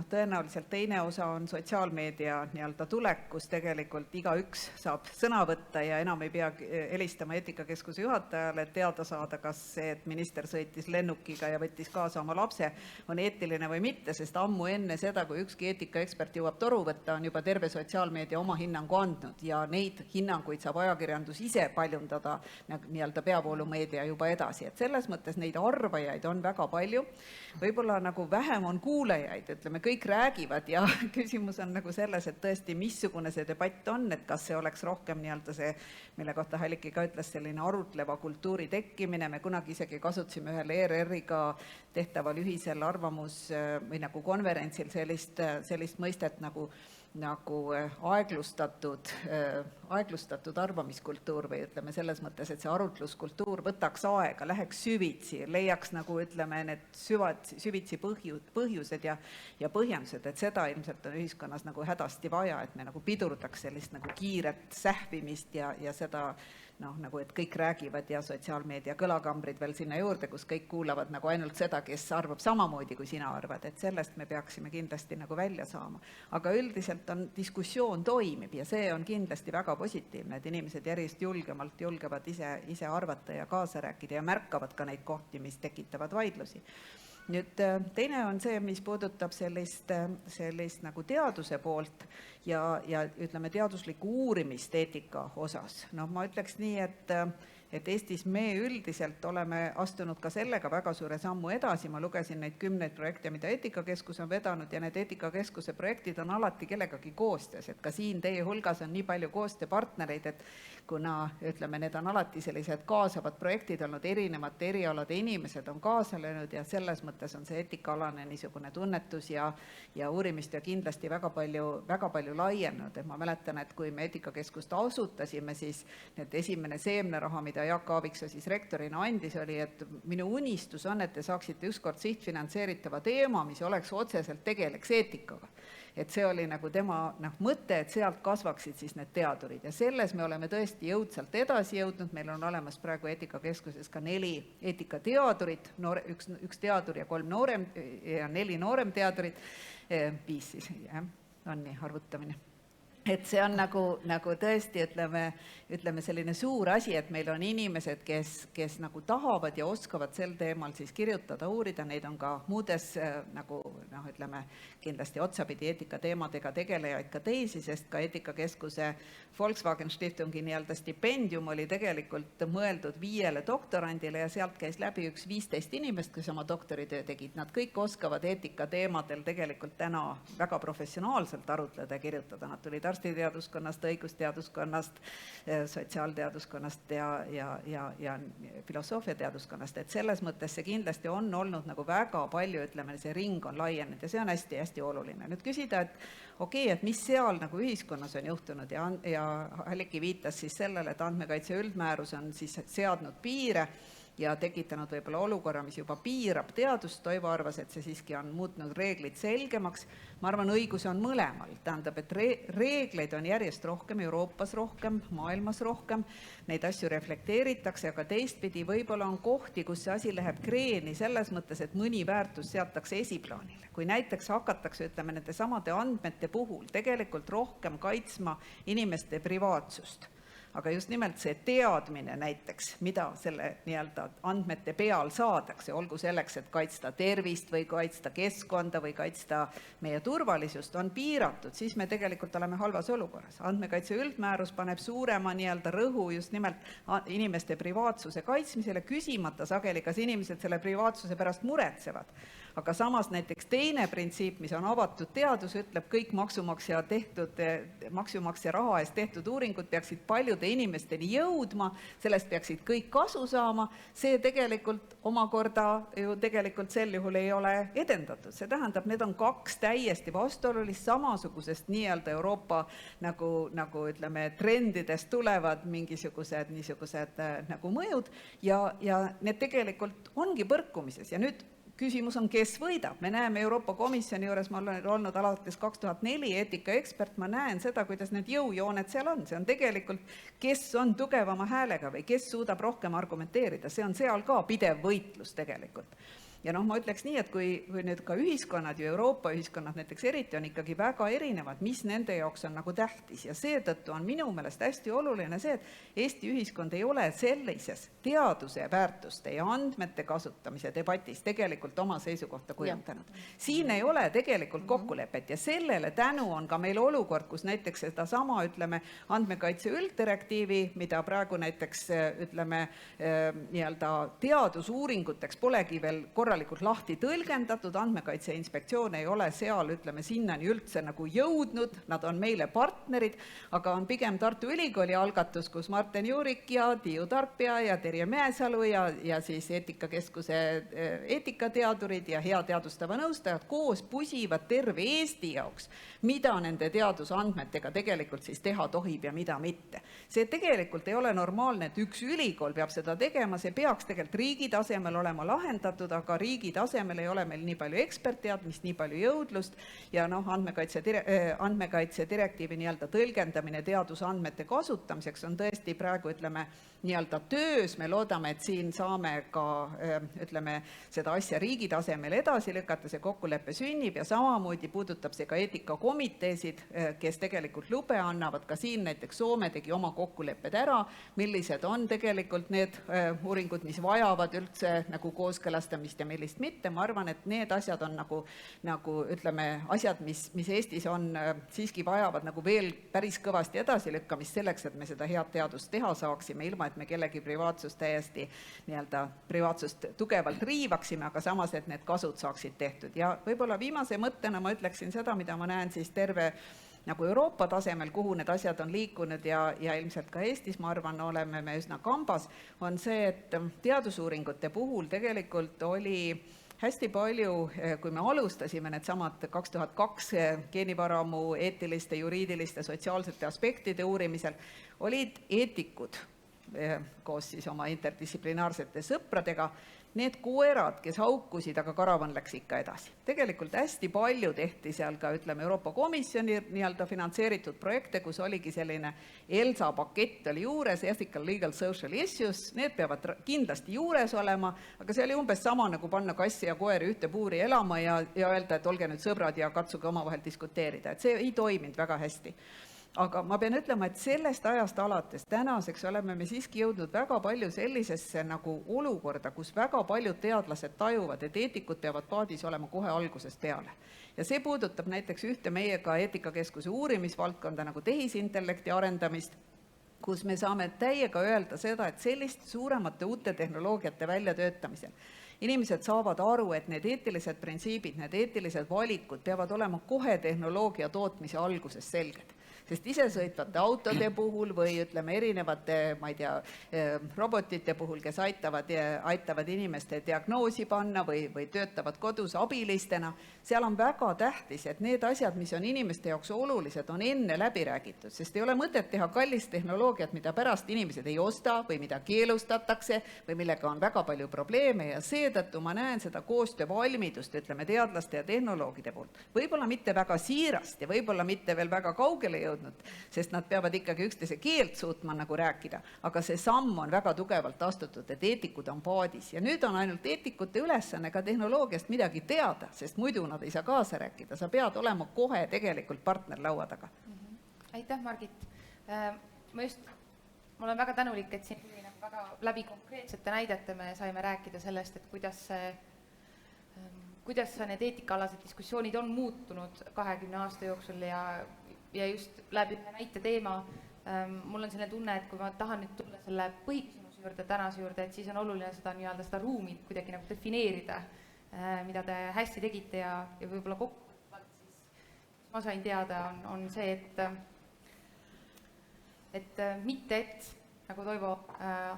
[SPEAKER 2] tõenäoliselt teine osa on sotsiaalmeedia nii-öelda tulek, kus tegelikult igaüks saab sõna võtta ja enam ei pea helistama eetikakeskuse juhatajale, et teada saada, kas see, et minister sõitis lennukiga ja võttis kaasa oma lapse, on eetiline või mitte, sest ammu enne seda, kui ükski eetikaekspert jõuab toru võtta, on juba terve sotsiaalmeedia oma hinnangu andnud ja neid hinnanguid saab ajakirjandus ise paljundada nii-öelda peavoolumeedia juba edasi. Et selles mõttes neid arvajaid on väga palju, võib-olla nagu vähem on kuulajaid, ütleme, kõik räägivad ja küsimus on nagu selles, et tõesti, missugune see debatt on, et kas see oleks rohkem nii-öelda see, mille kohta Halliki ka ütles, selline arutleva kultuuri tekkimine. Me kunagi isegi kasutasime ühel ERR-iga tehtaval ühisel arvamus või nagu konverentsil sellist mõistet nagu aeglustatud arvamiskultuur või ütleme selles mõttes, et see arutluskultuur võtaks aega, läheks süvitsi, leiaks nagu ütleme need süvitsi põhjused ja põhjendused, et seda ilmselt on ühiskonnas nagu hädasti vaja, et me nagu pidurdaks sellist nagu kiiret sähvimist ja seda nagu, et kõik räägivad ja sotsiaalmeedia kõlakambrid veel sinna juurde, kus kõik kuulavad nagu ainult seda, kes arvab samamoodi, kui sina arvad, et sellest me peaksime kindlasti nagu välja saama. Aga üldiselt on diskussioon toimib ja see on kindlasti väga positiivne, et inimesed järjest julgevad ise arvata ja kaasa rääkida ja märkavad ka neid kohti, mis tekitavad vaidlusi. Nüüd teine on see, mis puudutab sellist nagu teaduse poolt ja ütleme teaduslikku uurimist eetika osas. Ma ütleks nii, et Eestis me üldiselt oleme astunud ka sellega väga suure sammu edasi. Ma lugesin neid 10 projekte, mida eetikakeskus on vedanud ja need eetikakeskuse projektid on alati kellegagi koostöös, et ka siin teie hulgas on nii palju koostööpartnereid, et kuna ütleme, need on alati sellised kaasavad projektid olnud, erinevate erialade inimesed on kaasa löönud ja selles mõttes on see eetikaalane niisugune tunnetus ja uurimist ja kindlasti väga palju laienenud. Ma mäletan, et kui me eetikakeskust asutasime, siis need esimene seemneraha, mida Jaak Aaviksoo siis rektorina andis, oli, et minu unistus on, et te saaksite ükskord sihtfinantseeritava teema, mis oleks otseselt tegeleks eetikaga. Et see oli nagu tema mõte, et sealt kasvaksid siis need teadurid ja selles me oleme tõesti jõudsalt edasi jõudnud. Meil on olemas praegu eetikakeskuses ka 4 eetikateadurit, üks teadur ja 4 noorem teadurit, 5 siis, on nii arvutamine. Et see on nagu tõesti, ütleme selline suur asi, et meil on inimesed, kes nagu tahavad ja oskavad sel teemal siis kirjutada, uurida, neid on ka muudes nagu ütleme kindlasti otsapidi eetikateemadega tegelejaid ka teisi, sest ka eetikakeskuse Volkswagen Stiftungi nii-öelda stipendium oli tegelikult mõeldud 5 doktorandile ja sealt käis läbi üks 15 inimest, kes oma doktoritöö tegid. Nad kõik oskavad eetikateemadel tegelikult täna väga professionaalselt arutleda ja kirjutada. Nad tulid arstiteaduskonnast, õigusteaduskonnast, sotsiaalteaduskonnast ja filosoofiateaduskonnast, et selles mõttes see kindlasti on olnud nagu väga palju, ütleme, see ring on laienenud ja see on hästi-hästi oluline. Nüüd küsida, et okei, et mis seal nagu ühiskonnas on juhtunud ja Halliki viitas siis sellele, et andmekaitse üldmäärus on siis seadnud piire ja tekitanud võib-olla olukorra, mis juba piirab teadust. Toivo arvas, et see siiski on muutnud reeglid selgemaks. Ma arvan, õigus on mõlemal. Tähendab, et reegleid on järjest rohkem, Euroopas rohkem, maailmas rohkem, neid asju reflekteeritakse, aga teistpidi võib-olla on kohti, kus see asi läheb kreeni selles mõttes, et mõni väärtus seatakse esiplaanile. Kui näiteks hakatakse, ütleme, nende samade andmete puhul tegelikult rohkem kaitsma inimeste privaatsust, aga just nimelt see teadmine näiteks, mida selle nii-öelda andmete peal saadakse, olgu selleks, et kaitsta tervist või kaitsta keskkonda või kaitsta meie turvalisust, on piiratud, siis me tegelikult oleme halvas olukorras. Andmekaitse üldmäärus paneb suurema nii-öelda rõhu just nimelt inimeste privaatsuse kaitsmisele, küsimata sageli, kas inimesed selle privaatsuse pärast muretsevad. Aga samas näiteks teine printsiip, mis on avatud teadus, ütleb, kõik maksumaksja raha eest tehtud uuringud peaksid paljude inimesteni jõudma, sellest peaksid kõik kasu saama. See tegelikult omakorda ju tegelikult sel juhul ei ole edendatud. See tähendab, need on kaks täiesti vastuolulist samasugusest nii-öelda Euroopa nagu ütleme trendidest tulevad mingisugused niisugused nagu mõjud ja need tegelikult ongi põrkumises. Ja nüüd küsimus on, kes võidab. Me näeme Euroopa Komisjoni juures, ma olen olnud alates 2004 eetikaekspert, ma näen seda, kuidas need jõujooned seal on. See on tegelikult, kes on tugevama häälega või kes suudab rohkem argumenteerida. See on seal ka pidev võitlus tegelikult. Ja ma ütleks nii, et kui nüüd ka ühiskonnad ja Euroopa ühiskonnad näiteks eriti on ikkagi väga erinevad, mis nende jaoks on nagu tähtis ja seetõttu on minu meelest hästi oluline see, et Eesti ühiskond ei ole sellises teaduse väärtuste ja andmete kasutamise debatis tegelikult oma seisukohta kujundanud. Siin ei ole tegelikult kokkulepet ja sellele tänu on ka meil olukord, kus näiteks sedasama, ütleme, andmekaitse ülddirektiivi, mida praegu näiteks, ütleme, nii-öelda teadusuuringuteks polegi veel korralikult lahti tõlgendatud, andmekaitse inspektsioon ei ole seal, ütleme, sinnani üldse nagu jõudnud, nad on meile partnerid, aga on pigem Tartu Ülikooli algatus, kus Marten Juurik ja Tiiu Tarkpea ja Terje Mäesalu ja siis eetikakeskuse eetikateadurid ja hea teadustava nõustajad koos pusivad terve Eesti jaoks, mida nende teadusandmetega tegelikult siis teha tohib ja mida mitte. See tegelikult ei ole normaalne, et üks ülikool peab seda tegema, see peaks tegelikult riigi tasemel olema lahendatud, aga riigi tasemel ei ole meil nii palju ekspertteadmist, nii palju jõudlust ja andmekaitse direktiivi nii-öelda tõlgendamine teadusandmete kasutamiseks on tõesti praegu, ütleme, nii-öelda töös. Me loodame, et siin saame ka, ütleme, seda asja riigi tasemel edasi lükata, see kokkulepe sünnib ja samamoodi puudutab see ka eetikakomiteesid, kes tegelikult lube annavad. Ka siin näiteks Soome tegi oma kokkulepped ära, millised on tegelikult need uuringud, mis vajavad üldse nagu kooskõlastamist ja millist mitte. Ma arvan, et need asjad on nagu ütleme, asjad, mis Eestis on siiski vajavad nagu veel päris kõvasti edasilükkamist selleks, et me seda head teadust teha saaksime, ilma et me kellegi privaatsust täiesti nii-öelda privaatsust tugevalt riivaksime, aga samas, et need kasud saaksid tehtud. Ja võib-olla viimase mõttena ma ütleksin seda, mida ma näen siis terve nagu Euroopa tasemel, kuhu need asjad on liikunud ja ilmselt ka Eestis, ma arvan, oleme me üsna kambas, on see, et teadusuuringute puhul tegelikult oli hästi palju, kui me alustasime needsamad 2002 geenivaramu eetiliste, juriidiliste, sotsiaalsete aspektide uurimisel, olid eetikud koos siis oma interdistsiplinaarsete sõpradega, need koerad, kes haukusid, aga karavan läks ikka edasi. Tegelikult hästi palju tehti seal ka, ütleme, Euroopa Komisjoni nii-öelda finantseeritud projekte, kus oligi selline ELSA pakett oli juures, Ethical Legal Social Issues, need peavad kindlasti juures olema, aga see oli umbes sama nagu panna kassi ja koeri ühte puuri elama ja öelda, et olge nüüd sõbrad ja katsuge omavahel diskuteerida, et see ei toiminud väga hästi. Aga ma pean ütlema, et sellest ajast alates tänaseks oleme me siiski jõudnud väga palju sellisesse nagu olukorda, kus väga paljud teadlased tajuvad, et eetikud peavad paadis olema kohe algusest peale. Ja see puudutab näiteks ühte meiega eetikakeskuse uurimisvaldkonda nagu tehisintellekti arendamist, kus me saame täiega öelda seda, et sellist suuremate uute tehnoloogiate väljatöötamisel inimesed saavad aru, et need eetilised printsiibid, need eetilised valikud peavad olema kohe tehnoloogia tootmise alguses selged. sest isesõitvate autode puhul või ütleme erinevate, ma ei tea, robotite puhul, kes aitavad inimeste diagnoosi panna või töötavad kodus abilistena, seal on väga tähtis, et need asjad, mis on inimeste jaoks olulised, on enne läbi räägitud, sest ei ole mõtet teha kallist tehnoloogiat, mida pärast inimesed ei osta või mida keelustatakse või millega on väga palju probleeme ja seetõttu ma näen seda koostöövalmidust, ütleme, teadlaste ja tehnoloogide poolt. Võib-olla mitte väga siirast ja võib-olla mitte veel väga kaugele jõudnud, sest nad peavad ikkagi üksteise keelt suutma nagu rääkida, aga see samm on väga tugevalt astutud, et eetikud on paadis ja nüüd on ainult eetikute ülesanne ka tehnoloogiast midagi teada, sest muidu nad ei saa kaasa rääkida, sa pead olema kohe tegelikult partner laua taga.
[SPEAKER 1] Aitäh, Margit! Ma olen väga tänulik, et siin väga läbi konkreetsete näidete me saime rääkida sellest, et kuidas need eetikaalased diskussioonid on muutunud 20 aasta jooksul ja just läbi näite teema. Mul on selline tunne, et kui ma tahan nüüd tulla selle põhiküsimuse juurde, tänase juurde, et siis on oluline seda ruumi kuidagi nagu defineerida, mida te hästi tegite ja võib-olla kokkuvõtvalt siis ma sain teada, on see, et mitte, nagu Toivo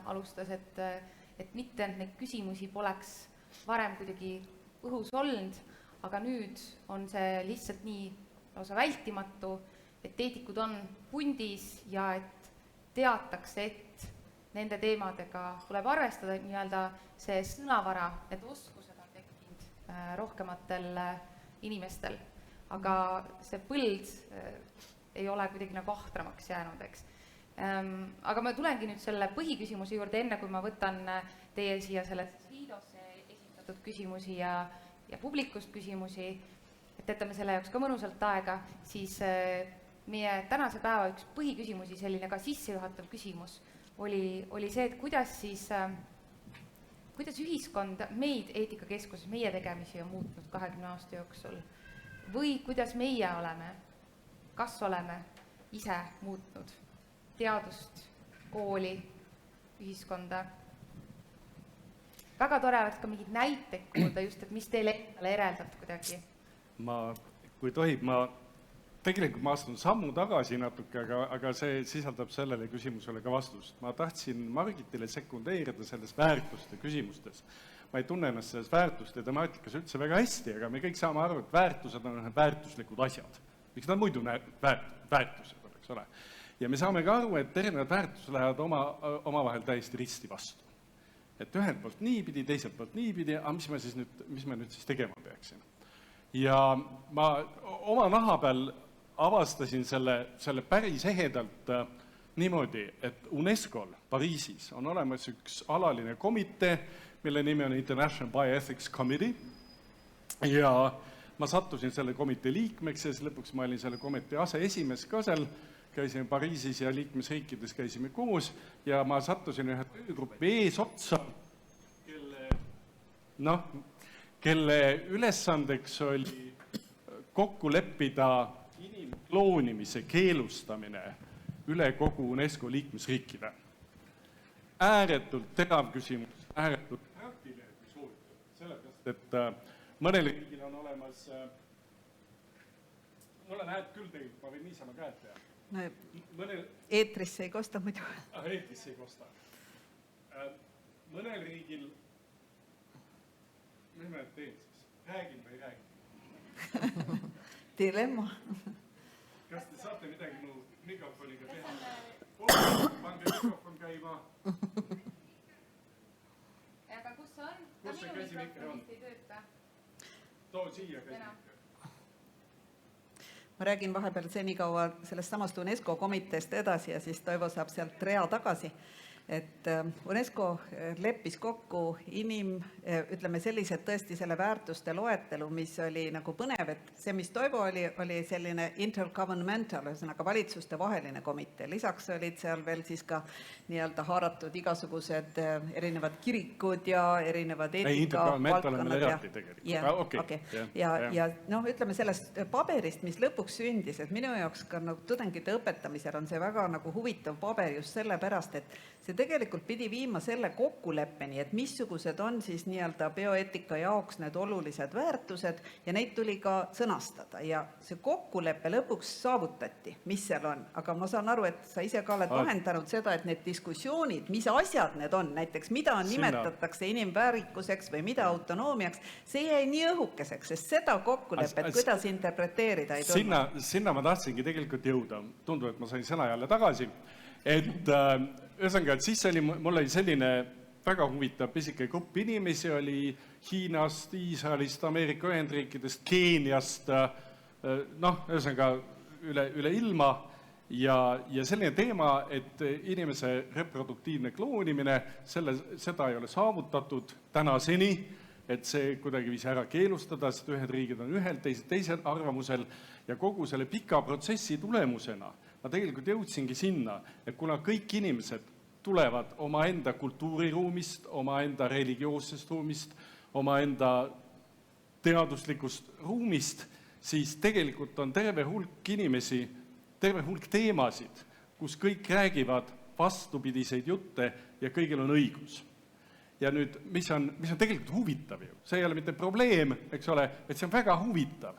[SPEAKER 1] alustas, et mitte neid küsimusi poleks varem kuidagi õhus olnud, aga nüüd on see lihtsalt nii lausa vältimatu, et eetikud on pundis ja et teatakse, et nende teemadega tuleb arvestada, nii-öelda see sõnavara, need oskused on tekkinud rohkematel inimestel, aga see põld ei ole kuidagi nagu ahtramaks jäänud, eks. Aga ma tulengi nüüd selle põhiküsimuse juurde, enne kui ma võtan teie siia sellest Liidosse esitatud küsimusi ja publikust küsimusi, et jätame selle jaoks ka mõnusalt aega, siis meie tänase päeva üks põhiküsimusi, selline ka sissejuhatav küsimus, oli see, et kuidas ühiskond meid eetikakeskuses, meie tegemisi on muutnud 20 aasta jooksul või kuidas meie oleme, kas oleme ise muutnud teadust, kooli, ühiskonda. Väga tore oleks ka mingid näiteid kuulda just, et mis teile endale ereldab kuidagi.
[SPEAKER 3] Kui tohib, tegelikult ma astun sammu tagasi natuke, aga see sisaldab sellele küsimusele ka vastust. Ma tahtsin Margitile sekundeerida selles väärtuste küsimustes. Ma ei tunne ennast selles väärtuste temaatikas üldse väga hästi, aga me kõik saame aru, et väärtused on väärtuslikud asjad. Miks nad muidu väärtused on, eks ole? Ja me saame ka aru, et erinevad väärtused lähevad omavahel täiesti risti vastu. Et ühelt poolt niipidi, teiselt poolt niipidi, aga mis me nüüd siis tegema peaksin? Ja ma oma naha peal avastasin selle päris ehedalt niimoodi, et UNESCO-l Pariisis on olemas üks alaline komitee, mille nimi on International Bioethics Committee. Ja ma sattusin selle komitee liikmeks ja siis lõpuks ma olin selle komitee aseesimees ka seal, käisime Pariisis ja liikmesriikides käisime koos ja ma sattusin ühe töögrupi eesotsa, kelle ülesandeks oli kokku leppida inimkloonimise keelustamine üle kogu UNESCO liikmesriikide. Ääretult terav küsimus, ääretult praktiline kui soovitud. Sellepärast, et mõnel riigil on olemas, mul on hääd küll tegelikult, ma võin niisama käed teha.
[SPEAKER 2] Eetrisse ei kosta muidu.
[SPEAKER 3] Eetrisse ei kosta. Mõnel riigil, mis ma teen siis? Räägin või ei räägi?
[SPEAKER 2] Dilemma.
[SPEAKER 3] Kas te saate midagi mu mikrofoniga teha? Pange mikrofon käima.
[SPEAKER 1] Aga kus see on?
[SPEAKER 3] Kus see käsimikker on? Too siia käsimikker.
[SPEAKER 2] Ma räägin vahepeal senikaua sellest samast UNESCO komiteest edasi ja siis Toivo saab sealt rea tagasi. Et UNESCO leppis kokku ütleme sellised tõesti selle väärtuste loetelu, mis oli nagu põnev, et see, mis Toivo oli selline intergovernmental, ühesõnaga valitsuste vaheline komitee. Lisaks olid seal veel siis ka nii-öelda haaratud igasugused erinevad kirikud ja erinevad
[SPEAKER 3] eetikavaldkonnad.
[SPEAKER 2] Ja ütleme sellest paberist, mis lõpuks sündis, et minu jaoks ka tudengite õpetamisel on see väga nagu huvitav paber just sellepärast, et see see tegelikult pidi viima selle kokkuleppeni, et missugused on siis nii-öelda bioeetika jaoks need olulised väärtused ja neid tuli ka sõnastada ja see kokkulepe lõpuks saavutati, mis seal on. Aga ma saan aru, et sa ise ka oled vahendanud seda, et need diskussioonid, mis asjad need on, näiteks mida nimetatakse inimväärikuseks või mida autonoomiaks, see jäi nii õhukeseks, sest seda kokkulepet, kuidas interpreteerida ei tulnud.
[SPEAKER 3] Sinna ma tahtsingi tegelikult jõuda. Tundub, et ma sain sõna jälle tagasi. Et ühesõnaga, et siis mul oli selline väga huvitav pisike grupp inimesi, oli Hiinast, Iisraelist, Ameerika Ühendriikidest, Keeniast, ühesõnaga üle ilma ja selline teema, et inimese reproduktiivne kloonimine, seda ei ole saavutatud tänaseni, et see kuidagiviisi ära keelustada, sest ühed riigid on ühel, teisel arvamusel ja kogu selle pika protsessi tulemusena ma tegelikult jõudsingi sinna, et kuna kõik inimesed tulevad omaenda kultuuriruumist, omaenda religioossest ruumist, omaenda teaduslikust ruumist, siis tegelikult on terve hulk inimesi, terve hulk teemasid, kus kõik räägivad vastupidiseid jutte ja kõigil on õigus. Ja nüüd, mis on tegelikult huvitav ju, see ei ole mitte probleem, eks ole, et see on väga huvitav,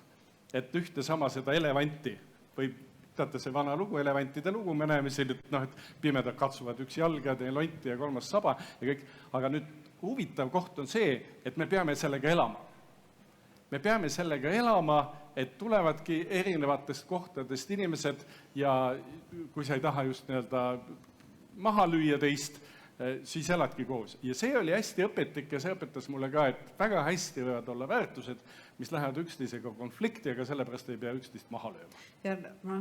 [SPEAKER 3] et ühte sama seda elevanti võib teate see vana lugu, elevantide lugu, me näeme siin, et pimedad katsuvad üks jalga, teine lonti ja kolmas saba ja kõik, aga nüüd huvitav koht on see, et me peame sellega elama. Me peame sellega elama, et tulevadki erinevatest kohtadest inimesed ja kui sa ei taha just nii-öelda maha lüüa teist, siis eladki koos. Ja see oli hästi õpetlik ja see õpetas mulle ka, et väga hästi võivad olla väärtused, mis lähevad üksteisega konflikti, aga sellepärast ei pea üksteist maha lööma.
[SPEAKER 2] Ja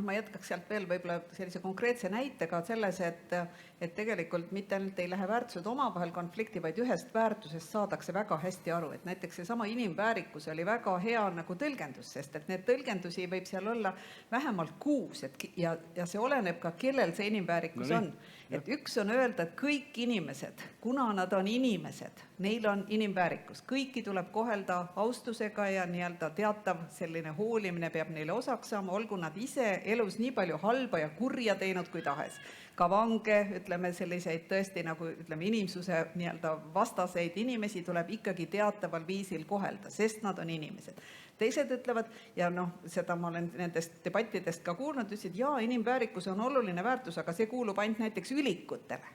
[SPEAKER 2] ma jätkaks sealt veel võib-olla sellise konkreetse näitega selles, et tegelikult mitte ainult ei lähe väärtused omavahel konflikti, vaid ühest väärtusest saadakse väga hästi aru. Et näiteks see sama inimväärikus oli väga hea nagu tõlgendus, sest et need tõlgendusi võib seal olla vähemalt 6 ja see oleneb ka, kellel see inimväärikus on. Et üks on öelda, et kõik inimesed, kuna nad on inimesed, neil on inimväärikus. Kõiki tuleb kohelda austusega ja nii-öelda teatav selline hoolimine peab neile osaks saama, olgu nad ise elus nii palju halba ja kurja teinud kui tahes. Ka vange, ütleme selliseid tõesti nagu inimsuse nii-öelda vastaseid inimesi tuleb ikkagi teataval viisil kohelda, sest nad on inimesed. Teised ütlevad, ja seda ma olen nendest debattidest ka kuulnud, ütlesid, jaa, inimväärikus on oluline väärtus, aga see kuulub ainult näiteks ülikutele.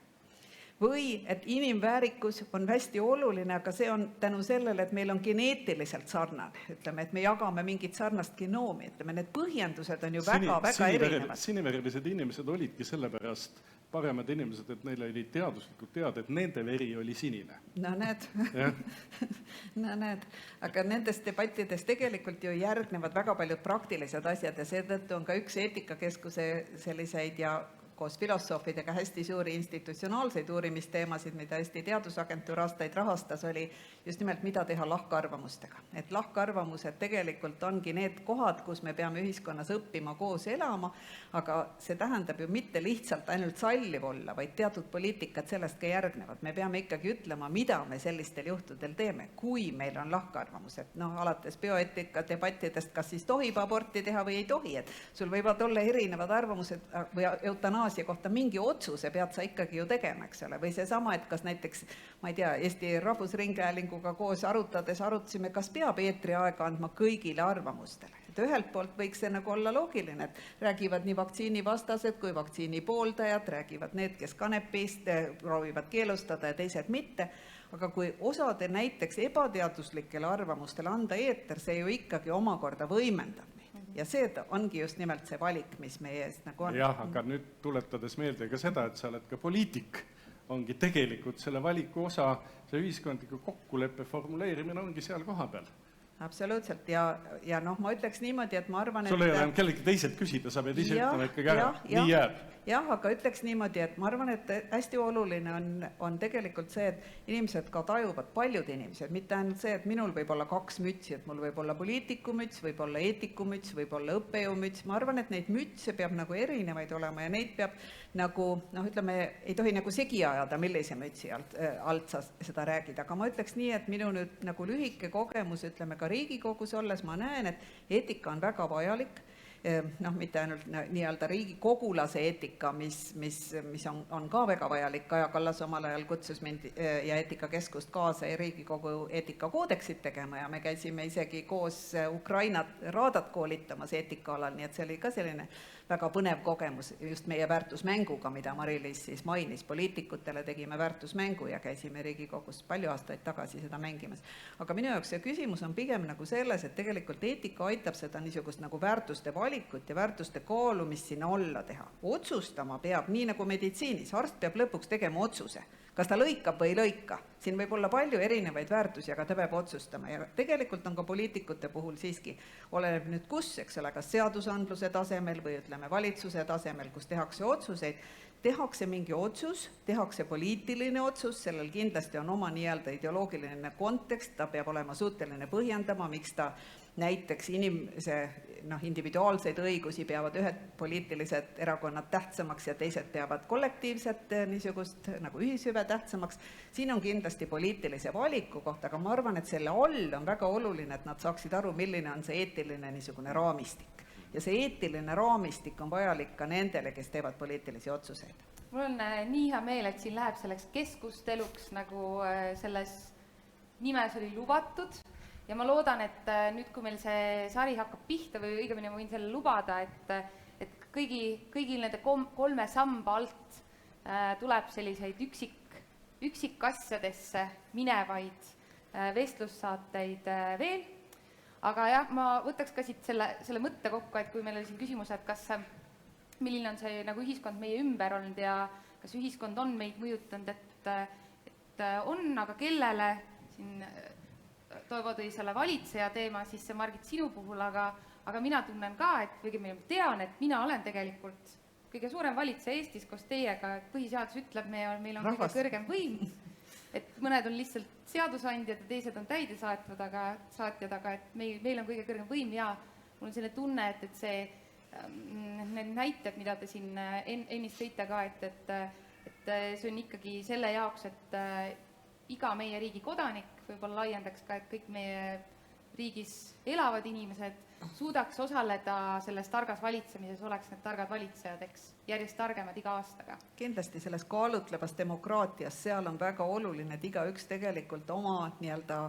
[SPEAKER 2] Või et inimväärikus on hästi oluline, aga see on tänu sellele, et meil on geneetiliselt sarnane. Ütleme, et me jagame mingit sarnast genoomi. Ütleme, need põhjendused on ju väga erinevad.
[SPEAKER 3] Sinivärvised inimesed olidki sellepärast paremad inimesed, et neil oli teaduslikult teada, et nende veri oli sinine.
[SPEAKER 2] No näed. Aga nendest debattidest tegelikult ju järgnevad väga paljud praktilised asjad ja seetõttu on ka üks eetikakeskuse selliseid ja koos filosoofidega hästi suuri institutsionaalseid uurimisteemasid, mida Eesti Teadusagentuur aastaid rahastas, oli just nimelt, mida teha lahkarvamustega. Et lahkarvamused tegelikult ongi need kohad, kus me peame ühiskonnas õppima koos elama, aga see tähendab ju mitte lihtsalt ainult salliv olla, vaid teatud poliitikad sellest ka järgnevad. Me peame ikkagi ütlema, mida me sellistel juhtudel teeme, kui meil on lahkarvamused. Alates bioeetika debattidest, kas siis tohib aborti teha või ei tohi, et sul võivad olla erinevad arvamused või eutanaasia kohta mingi otsuse pead sa ikkagi ju tegema, eks ole. Või seesama, et kas näiteks, ma ei tea, Eesti Rahvusringhäälinguga koos arutasime, kas peab eetriaega andma kõigile arvamustele. Et ühelt poolt võiks see nagu olla loogiline, et räägivad nii vaktsiinivastased kui vaktsiini pooldajad, räägivad need, kes kanepist proovivad keelustada ja teised mitte. Aga kui osade näiteks ebateaduslikele arvamustele anda eeter, see ju ikkagi omakorda võimendab. Ja see ongi just nimelt see valik, mis meie eest nagu on.
[SPEAKER 3] Jah, aga nüüd tuletades meelde ka seda, et sa oled ka poliitik, ongi tegelikult selle valiku osa, see ühiskondliku kokkuleppe formuleerimine ongi seal koha peal.
[SPEAKER 2] Absoluutselt ja ma ütleks niimoodi, et ma arvan,
[SPEAKER 3] sul ei ole kellegi teiselt küsida, sa pead ise ütlema ikkagi ära, nii jääb.
[SPEAKER 2] Jah, aga ütleks niimoodi, et ma arvan, et hästi oluline on tegelikult see, et inimesed ka tajuvad, paljud inimesed, mitte ainult see, et minul võib olla 2 mütsi, et mul võib olla poliitikumüts, võib olla eetikumüts, võib olla õppejõumüts. Ma arvan, et neid mütse peab nagu erinevaid olema ja neid peab nagu, ütleme, ei tohi nagu segi ajada, millise mütsi alt sa seda räägid. Aga ma ütleks nii, et minu nüüd nagu lühike kogemus, ütleme ka Riigikogus olles, ma näen, et eetika on väga vajalik. noh, mitte ainult nii-öelda riigikogulase eetika, mis on ka väga vajalik. Kaja Kallas omal ajal kutsus mind ja eetikakeskust kaasa Riigikogu eetikakoodeksit tegema ja me käisime isegi koos Ukrainat raadat koolitamas eetikaalal, nii et see oli ka selline väga põnev kogemus just meie väärtusmänguga, mida Mari-Liis siis mainis. Poliitikutele tegime väärtusmängu ja käisime Riigikogus palju aastaid tagasi seda mängimas. Aga minu jaoks see küsimus on pigem nagu selles, et tegelikult eetika aitab seda niisugust nagu väärtuste valikut ja väärtuste kaalumist sinna olla teha. Otsustama peab nii nagu meditsiinis. Arst peab lõpuks tegema otsuse. Kas ta lõikab või ei lõika? Siin võib olla palju erinevaid väärtusi, aga ta peab otsustama. Ja tegelikult on ka poliitikute puhul siiski, oleneb nüüd kus, eks ole, kas seadusandluse tasemel või ütleme valitsuse tasemel, kus tehakse otsuseid, tehakse mingi otsus, tehakse poliitiline otsus, sellel kindlasti on oma nii-öelda ideoloogiline kontekst, ta peab olema suuteline põhjendama, miks ta näiteks inimese individuaalseid õigusi peavad ühed poliitilised erakonnad tähtsamaks ja teised peavad kollektiivset niisugust nagu ühishüve tähtsamaks. Siin on kindlasti poliitilise valiku kohta, aga ma arvan, et selle all on väga oluline, et nad saaksid aru, milline on see eetiline niisugune raamistik. Ja see eetiline raamistik on vajalik ka nendele, kes teevad poliitilisi otsuseid.
[SPEAKER 1] Mul on nii hea meel, et siin läheb selleks keskusteluks, nagu selles nimes oli lubatud. Ja ma loodan, et nüüd, kui meil see sari hakkab pihta või õigemini ma võin selle lubada, et kõigil nende 3 samba alt tuleb selliseid üksikasjadesse minevaid vestlussaateid veel. Aga jah, ma võtaks ka siit selle mõtte kokku, et kui meil oli siin küsimus, et kas milline on see nagu ühiskond meie ümber olnud ja kas ühiskond on meid mõjutanud, et on, aga kellele siin Toivo tõi selle valitseja teema, siis see Margit sinu puhul, aga mina tunnen ka, et ma tean, et mina olen tegelikult kõige suurem valitseja Eestis koos teiega, põhiseadus ütleb, meil on kõige kõrgem võim, et mõned on lihtsalt seadusandjad ja teised on täidesaatjad, aga et meil on kõige kõrgem võim ja mul on selline tunne, et see, need näited, mida te siin ennist tõite ka, et see on ikkagi selle jaoks, et iga meie riigi kodanik võib-olla laiendaks ka, et kõik meie riigis elavad inimesed suudaks osaleda selles targas valitsemises, oleks need targad valitsejad, eks järjest targemad iga aastaga.
[SPEAKER 2] Kindlasti selles kaalutlevas demokraatias, seal on väga oluline, et igaüks tegelikult oma nii-öelda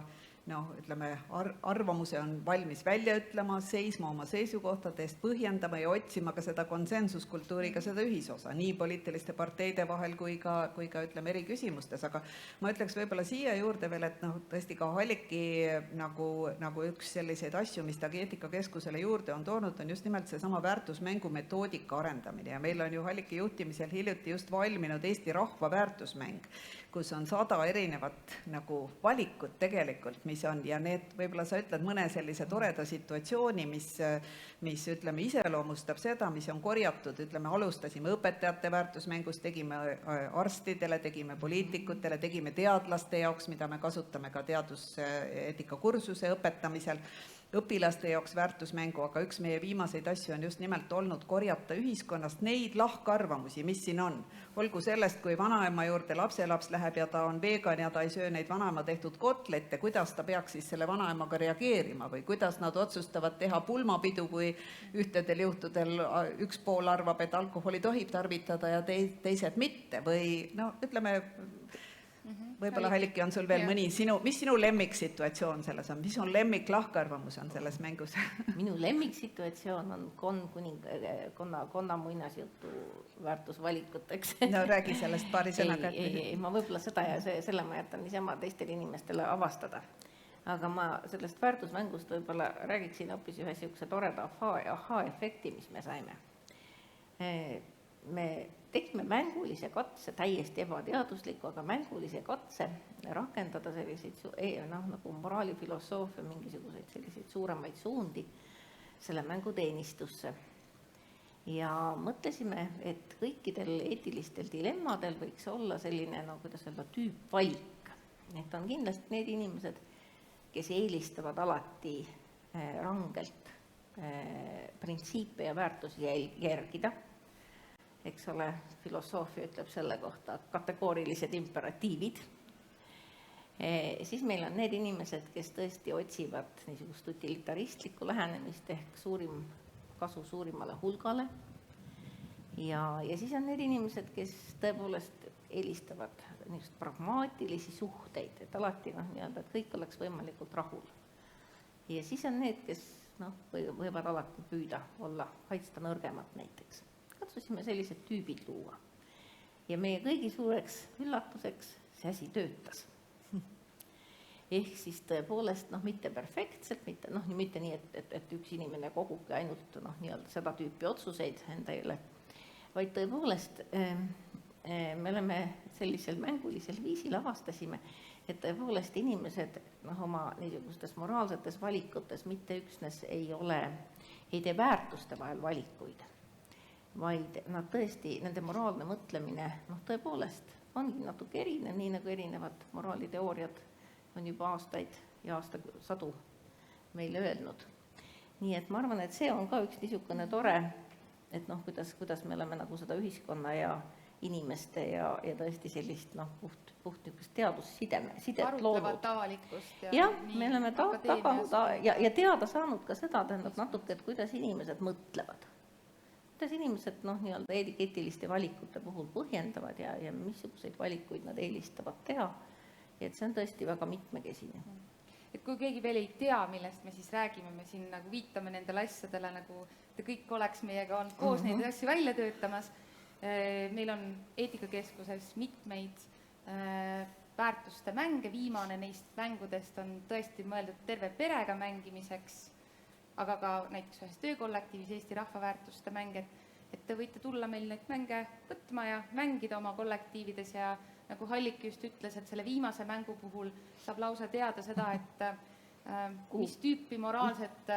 [SPEAKER 2] arvamuse on valmis välja ütlema, seisma oma seisukohtade eest, põhjendama ja otsima ka seda konsensuskultuuriga seda ühisosa, nii poliitiliste parteide vahel kui ka ütleme eri küsimustes. Aga ma ütleks võib-olla siia juurde veel, et tõesti ka Halliki nagu üks selliseid asju, mis ta eetikakeskusele juurde on toonud, on just nimelt seesama väärtusmängu metoodika arendamine. Ja meil on ju Halliki juhtimisel hiljuti just valminud Eesti rahva väärtusmäng, kus on 100 erinevat nagu valikut tegelikult, mis on, ja need võib-olla sa ütled mõne sellise toreda situatsiooni, mis ütleme iseloomustab seda, mis on korjatud, ütleme alustasime õpetajate väärtusmängust, tegime arstidele, tegime poliitikutele, tegime teadlaste jaoks, mida me kasutame ka teaduseetika kursuse õpetamisel, õpilaste jaoks väärtusmängu, aga üks meie viimaseid asju on just nimelt olnud korjata ühiskonnast neid lahkarvamusi, mis siin on. Olgu sellest, kui vanaema juurde lapselaps läheb ja ta on vegan ja ta ei söö neid vanaema tehtud kotlette, kuidas ta peaks siis selle vanaemaga reageerima või kuidas nad otsustavad teha pulmapidu, kui ühtedel juhtudel üks pool arvab, et alkoholi tohib tarvitada ja teised mitte või ütleme, võib-olla Halliki on sul veel mõni, mis sinu lemmiksituatsioon selles on, mis on lemmik lahkarvamus on selles mängus?
[SPEAKER 4] Minu lemmiksituatsioon on konna muinasjutu väärtusvalikuteks.
[SPEAKER 2] No räägi sellest paari sõnaga.
[SPEAKER 4] Ei, ma võib-olla seda ja selle ma jätan niisama teistele inimestele avastada. Aga ma sellest väärtusmängust võib-olla räägiksin hoopis ühe niisuguse toreda ahhaa-efekti, mis me saime. Me tegime mängulise katse, täiesti ebateadusliku, aga mängulise katse rakendada selliseid nagu moraalifilosoofia, mingisuguseid selliseid suuremaid suundi selle mängu teenistusse. Ja mõtlesime, et kõikidel eetilistel dilemmadel võiks olla selline, kuidas öelda, tüüpvalik. Need on kindlasti need inimesed, kes eelistavad alati rangelt printsiipe ja väärtusi järgida. Eks ole, filosoofia ütleb selle kohta kategoorilised imperatiivid. Siis meil on need inimesed, kes tõesti otsivad niisugust utilitaristlikku lähenemist ehk suurim kasu suurimale hulgale. Ja siis on need inimesed, kes tõepoolest eelistavad niisugust pragmaatilisi suhteid, et alati nii-öelda, et kõik oleks võimalikult rahul. Ja siis on need, kes võivad alati püüda olla, kaitsta nõrgemat näiteks. Katsusime sellised tüübid luua. Ja meie kõigi suureks üllatuseks see asi töötas. Ehk siis tõepoolest mitte perfektselt, mitte nii, et üks inimene kogubki ainult nii-öelda seda tüüpi otsuseid endale, vaid tõepoolest me oleme sellisel mängulisel viisil avastasime, et tõepoolest inimesed oma niisugustes moraalsetes valikutes mitte üksnes ei tee väärtuste vahel valikuid, vaid nad tõesti, nende moraalne mõtlemine tõepoolest ongi natuke erinev, nii nagu erinevad moraaliteooriad on juba aastaid ja aastasadu meile öelnud. Nii et ma arvan, et see on ka üks niisugune tore, et kuidas me oleme nagu seda ühiskonna ja inimeste ja tõesti sellist puht teadussidet loodud.
[SPEAKER 1] Arutlevat avalikkust.
[SPEAKER 4] Ja me oleme taganud ja teada saanud ka seda, tähendab natuke, et kuidas inimesed mõtlevad. Kuidas inimesed nii-öelda eetiliste valikute puhul põhjendavad ja missuguseid valikuid nad eelistavad teha. Et see on tõesti väga mitmekesine.
[SPEAKER 1] Et kui keegi veel ei tea, millest me siis räägime, me siin nagu viitame nendele asjadele, nagu te kõik oleks meiega olnud koos neid asju välja töötamas. Meil on Eetikakeskuses mitmeid väärtuste mänge, viimane neist mängudest on tõesti mõeldud terve perega mängimiseks, aga ka näiteks ühes töökollektiivis Eesti rahvaväärtuste mäng, et te võite tulla meil neid mänge võtma ja mängida oma kollektiivides ja nagu Hallik just ütles, et selle viimase mängu puhul saab lausa teada seda, et mis tüüpi moraalset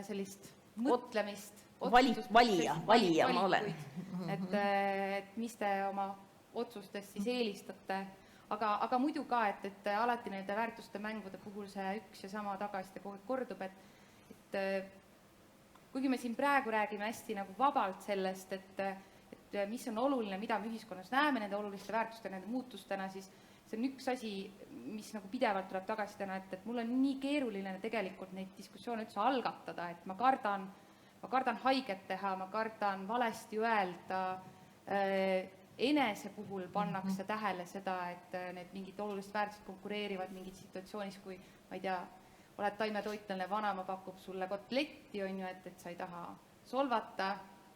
[SPEAKER 1] sellist mõtlemist,
[SPEAKER 4] valija ma olen.
[SPEAKER 1] Et mis te oma otsustest siis eelistate, aga muidu ka, et alati nende väärtuste mängude puhul see üks ja sama tagasiside kordub, et kuigi me siin praegu räägime hästi nagu vabalt sellest, et mis on oluline, mida me ühiskonnas näeme nende oluliste väärtuste, nende muutustena, siis see on üks asi, mis nagu pidevalt tuleb tagasidena, et mul on nii keeruline tegelikult neid diskussioone üldse algatada, et ma kardan haiget teha, ma kardan valesti öelda, enese puhul pannakse tähele seda, et need mingid olulised väärtused konkureerivad mingid situatsioonis, kui, ma ei tea, oled taimetoitlane, vanema pakub sulle kotletti, on ju, et sa ei taha solvata,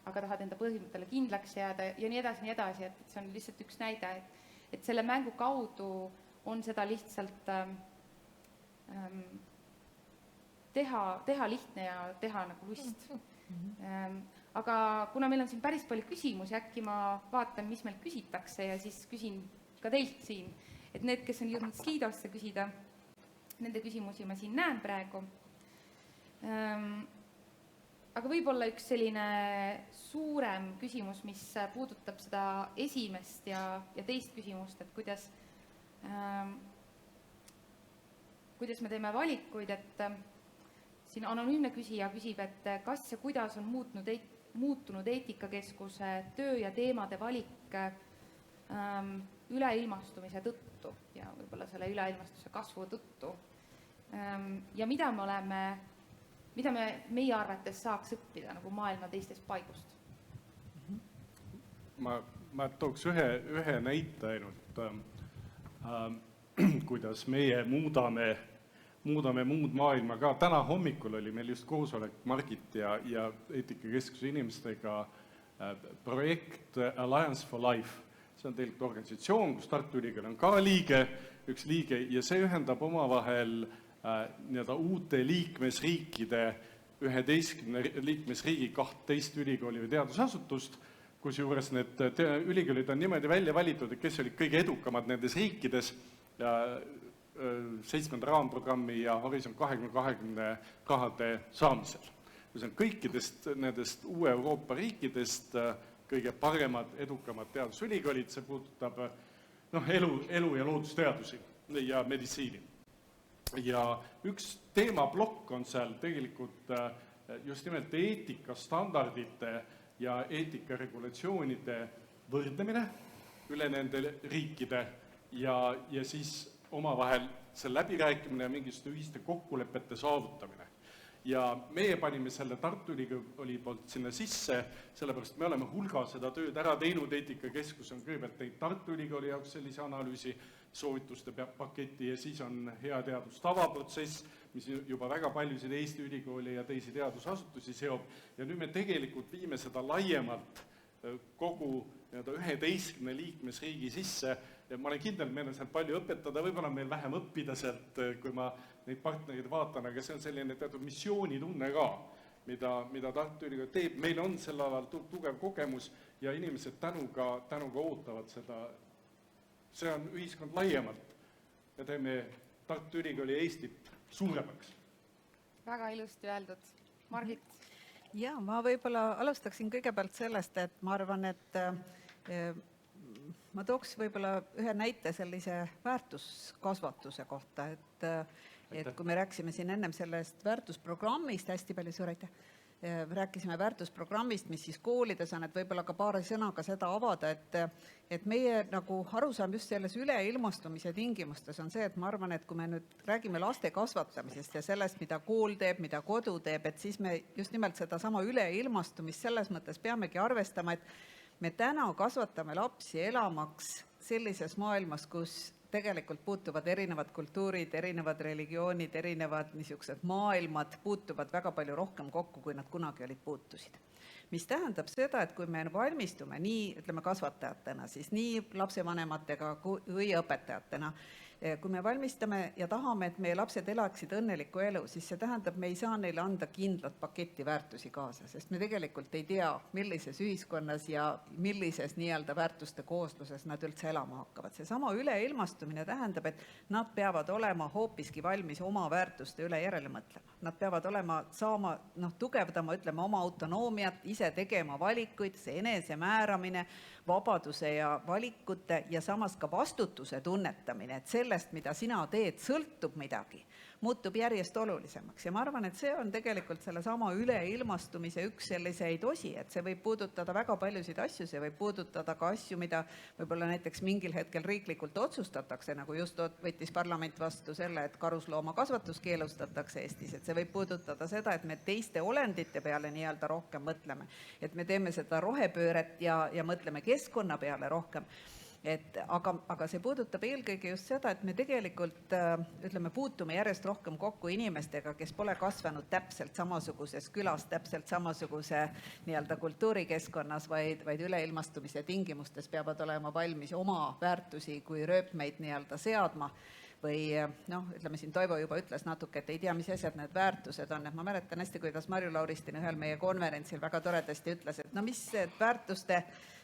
[SPEAKER 1] aga tahad enda põhimõttele kindlaks jääda ja nii edasi, et see on lihtsalt üks näide, et selle mängu kaudu on seda lihtsalt teha lihtne ja teha nagu lust. Aga kuna meil on siin päris palju küsimusi, äkki ma vaatan, mis meil küsitakse ja siis küsin ka teilt siin, et need, kes on jõudnud Skidosse küsida, nende küsimusi ma siin näen praegu. Aga võib-olla üks selline suurem küsimus, mis puudutab seda esimest ja teist küsimust, et kuidas me teeme valikuid, et siin anonüümne küsija küsib, et kas ja kuidas on muutunud Eetikakeskuse töö ja teemade valik üleilmastumise tõttu ja võib-olla selle üleilmastuse kasvu tõttu ja mida me meie arvates saaks õppida nagu maailma teistest paigust?
[SPEAKER 3] Ma tooks ühe näite ainult, kuidas meie muudame muud maailma ka. Täna hommikul oli meil just koosolek Margit ja Eetikakeskuse inimestega projekt Alliance for Life. See on tegelikult organisatsioon, kus Tartu Ülikool on ka üks liige ja see ühendab omavahel uute liikmesriikide 11 liikmesriigi 12 ülikooli või teadusasutust, kus juures need ülikoolid on niimoodi välja valitud, et kes olid kõige edukamad nendes riikides 7. raamprogrammi ja Horisont 2020 rahade saamisel. See on kõikidest nendest uue Euroopa riikidest kõige paremad, edukamad teadusülikoolid, see puudutab elu- ja loodusteadusi ja meditsiini. Ja üks teemaplokk on seal tegelikult just nimelt eetikastandardite ja eetikaregulatsioonide võrdlemine üle nende riikide ja siis omavahel see läbirääkimine ja mingisuguste ühiste kokkulepete saavutamine. ja meie panime selle Tartu Ülikooli poolt sinna sisse, sellepärast me oleme hulga seda tööd ära teinud, eetikakeskus on kõigepealt teinud Tartu Ülikooli jaoks sellise analüüsi, soovituste paketi ja siis on hea teadustavaprotsess, mis juba väga paljusid Eesti ülikooli ja teisi teadusasutusi seob ja nüüd me tegelikult viime seda laiemalt kogu 11 liikmesriigi sisse ja ma olen kindel, et meil on sealt palju õpetada, võib-olla meil vähem õppida sealt, kui ma neid partnereid vaatan, aga see on selline teatud missioonitunne ka, mida Tartu Ülikool teeb. Meil on sel alal tugev kogemus ja inimesed tänuga ootavad seda. See on ühiskond laiemalt ja teeme Tartu Ülikooli ja Eestit suuremaks.
[SPEAKER 1] Väga ilusti öeldud. Margit?
[SPEAKER 2] Ja ma võib-olla alustaksin kõigepealt sellest, et ma arvan, et ma tooks võib-olla ühe näite sellise väärtuskasvatuse kohta, et kui me rääkisime siin ennem sellest väärtusprogrammist, hästi palju suur aitäh, rääkisime väärtusprogrammist, mis siis koolides on, et võib-olla ka paari sõnaga seda avada, et meie nagu arusaam just selles üleilmastumise tingimustes on see, et ma arvan, et kui me nüüd räägime laste kasvatamisest ja sellest, mida kool teeb, mida kodu teeb, et siis me just nimelt sedasama üleilmastumist selles mõttes peamegi arvestama, et me täna kasvatame lapsi elamaks sellises maailmas, kus tegelikult puutuvad erinevad kultuurid, erinevad religioonid, erinevad niisugused maailmad puutuvad väga palju rohkem kokku, kui nad kunagi puutusid. Mis tähendab seda, et kui me valmistume nii, ütleme kasvatajatena, siis nii lapsevanematega kui õpetajatena, kui me valmistame ja tahame, et meie lapsed elaksid õnnelikku elu, siis see tähendab, me ei saa neile anda kindlat paketti väärtusi kaasa, sest me tegelikult ei tea, millises ühiskonnas ja millises nii-öelda väärtuste koosluses nad üldse elama hakkavad. Seesama üleilmastumine tähendab, et nad peavad olema hoopiski valmis oma väärtuste üle järele mõtlema. Nad peavad saama tugevdama, ütleme, oma autonoomiat, ise tegema valikuid, see enesemääramine, vabaduse ja valikute ja samas ka vastutuse tunnetamine, et sellest, mida sina teed, sõltub midagi, muutub järjest olulisemaks. Ja ma arvan, et see on tegelikult sellesama üleilmastumise üks selliseid osi, et see võib puudutada väga paljusid asju, see võib puudutada ka asju, mida võib-olla näiteks mingil hetkel riiklikult otsustatakse, nagu just võttis parlament vastu selle, et karusloomakasvatus keelustatakse Eestis, et see võib puudutada seda, et me teiste olendite peale nii-öelda rohkem mõtleme, et me teeme seda rohepööret ja mõtleme keskkonna peale rohkem. Aga see puudutab eelkõige just seda, et me tegelikult ütleme, puutume järjest rohkem kokku inimestega, kes pole kasvanud täpselt samasuguses külas, täpselt samasuguse nii-öelda kultuurikeskkonnas, vaid üleilmastumise tingimustes peavad olema valmis oma väärtusi kui rööpmeid nii-öelda seadma. Või ütleme siin Toivo juba ütles natuke, et ei tea, mis asjad need väärtused on. Et ma mäletan hästi, kuidas Marju Lauristin ühel meie konverentsil väga toredasti ütles, et mis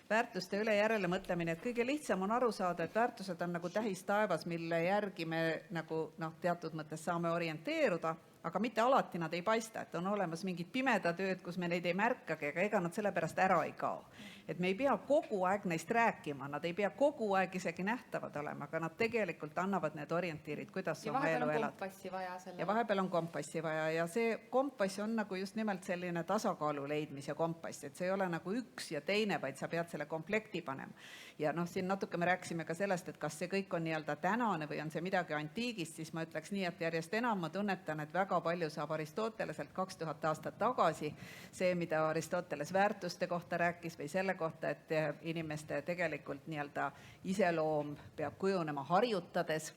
[SPEAKER 2] väärtuste üle järele mõtlemine, et kõige lihtsam on aru saada, et väärtused on nagu tähis taevas, mille järgi me nagu teatud mõttes saame orienteeruda, aga mitte alati nad ei paista, et on olemas mingid pimedad ööd, kus me neid ei märkagi, aga ega nad sellepärast ära ei kao. Et me ei pea kogu aeg neist rääkima, nad ei pea kogu aeg isegi nähtavad olema, aga nad tegelikult annavad need orientiirid, kuidas oma elu elada. Ja vahepeal on kompassi vaja ja see kompass on nagu just nimelt selline tasakaalu leidmise kompass, et see ei ole nagu üks ja teine, vaid sa pead selle komplekti panema. Ja siin natuke me rääkisime ka sellest, et kas see kõik on nii-öelda tänane või on see midagi antiigist, siis ma ütleks nii, et järjest enam ma tunnetan, et väga palju saab Aristoteleselt 2000 aastat tagasi see, mida Aristoteles väärtuste kohta rääkis või selle kohta, et inimeste tegelikult nii-öelda iseloom peab kujunema harjutades,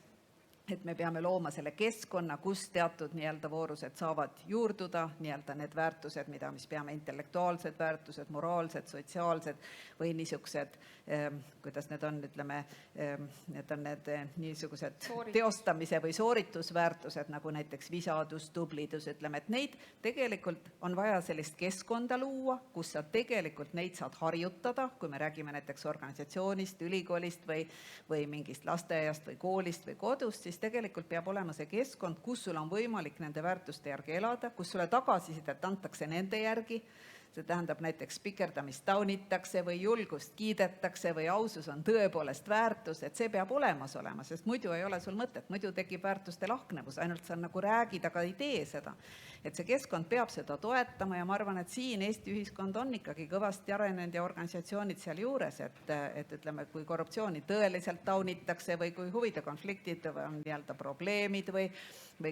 [SPEAKER 2] et me peame looma selle keskkonna, kus teatud nii-öelda voorused saavad juurduda, nii-öelda need väärtused, mis peame intellektuaalsed väärtused, moraalsed, sotsiaalsed või niisugused, kuidas need on, ütleme, need on need niisugused teostamise või sooritusväärtused, nagu näiteks visadus, tublidus, ütleme, et neid tegelikult on vaja sellist keskkonda luua, kus sa tegelikult neid saad harjutada, kui me räägime näiteks organisatsioonist, ülikoolist või mingist lasteaiast või koolist või kodust, siis tegelikult peab olema see keskkond, kus sul on võimalik nende väärtuste järgi elada, kus sulle tagasisidet antakse nende järgi, see tähendab näiteks spikerdamist taunitakse või julgust kiidetakse või ausus on tõepoolest väärtus, et see peab olemas olema, sest muidu ei ole sul mõtet, muidu tekib väärtuste lahknevus, ainult sa nagu räägid, aga ei tee seda. Et see keskkond peab seda toetama ja ma arvan, et siin Eesti ühiskond on ikkagi kõvasti arenenud ja organisatsioonid seal juures, et ütleme, kui korruptsiooni tõeliselt taunitakse või kui huvide konfliktid on nii-öelda probleemid või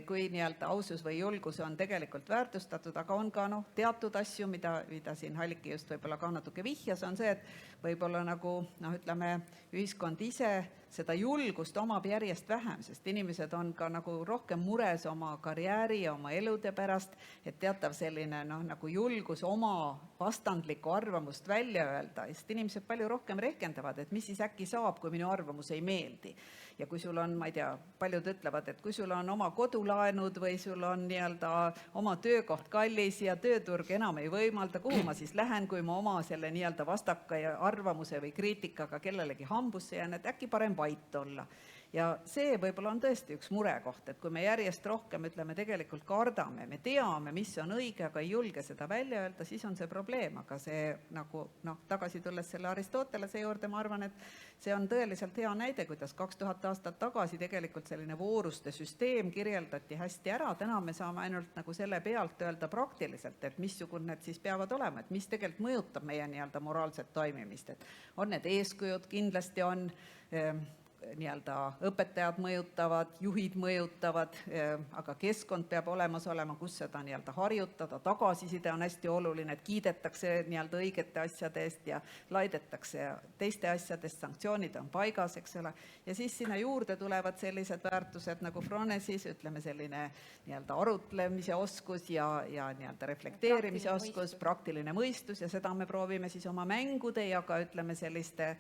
[SPEAKER 2] kui nii-öelda ausus või julgus on tegelikult väärtustatud, aga on ka teatud asju, mida siin Halliki just võib-olla ka natuke vihjas, on see, et võib-olla nagu ütleme, ühiskond ise seda julgust omab järjest vähem, sest inimesed on ka nagu rohkem mures oma karjääri ja oma elude pärast, et teatav selline nagu julgus oma vastandlikku arvamust välja öelda, sest inimesed palju rohkem rehkendavad, et mis siis äkki saab, kui minu arvamus ei meeldi. Ja kui sul on, ma ei tea, paljud ütlevad, et kui sul on oma kodulaenud või sul on nii-öelda oma töökoht kallis ja tööturg enam ei võimalda, kuhu ma siis lähen, kui ma oma selle nii-öelda vastaka arvamuse või kriitikaga kellelegi hambusse jään, et äkki parem vait olla. Ja see võib-olla on tõesti üks murekoht, et kui me järjest rohkem, ütleme, tegelikult kardame, me teame, mis on õige, aga ei julge seda välja öelda, siis on see probleem. Aga see nagu, tagasi tulles selle Aristotelese juurde, ma arvan, et see on tõeliselt hea näide, kuidas 2000 aastat tagasi tegelikult selline vooruste süsteem kirjeldati hästi ära. Täna me saame ainult nagu selle pealt öelda praktiliselt, et missugune need siis peavad olema, et mis tegelikult mõjutab meie nii-öelda moraalset toimimist. Et on need eeskujud, kindlasti on nii-öelda õpetajad mõjutavad, juhid mõjutavad, aga keskkond peab olemas olema, kus seda nii-öelda harjutada, tagasiside on hästi oluline, et kiidetakse nii-öelda õigete asjade eest ja laidetakse teiste asjadest, sanktsioonid on paigas, eks ole. Ja siis sinna juurde tulevad sellised väärtused nagu Fronesis, ütleme selline nii-öelda arutlemise oskus ja nii-öelda reflekteerimise oskus, praktiline mõistus ja seda me proovime siis oma mängude ja ka ütleme selliste,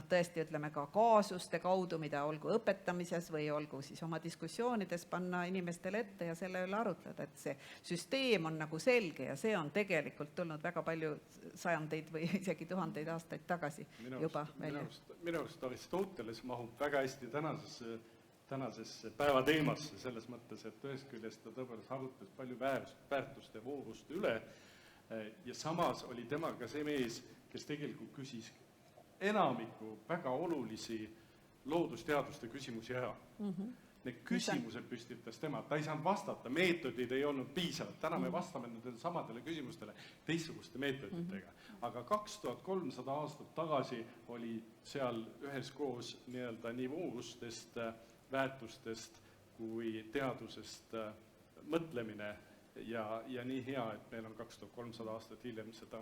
[SPEAKER 2] tõesti ütleme ka kaasuste kaudu, mida olgu õpetamises või olgu siis oma diskussioonides panna inimestele ette ja selle üle arutleda, et see süsteem on nagu selge ja see on tegelikult tulnud väga palju sajandeid või isegi tuhandeid aastaid tagasi juba välja.
[SPEAKER 3] Minu arust Aristoteles mahub väga hästi tänasesse päevateemasse selles mõttes, et ühest küljest ta tõepoolest arutles palju väärtuste vooruste üle ja samas oli temaga see mees, kes tegelikult küsis enamiku väga olulisi loodusteaduste küsimusi ära. Need küsimused püstitas tema, ta ei saanud vastata, meetodid ei olnud piisavad. Täna me vastame nendele samadele küsimustele teistsuguste meetoditega. Aga 2300 aastat tagasi oli seal üheskoos nii voorustest, väärtustest kui teadusest mõtlemine ja nii hea, et meil on 2300 aastat hiljem seda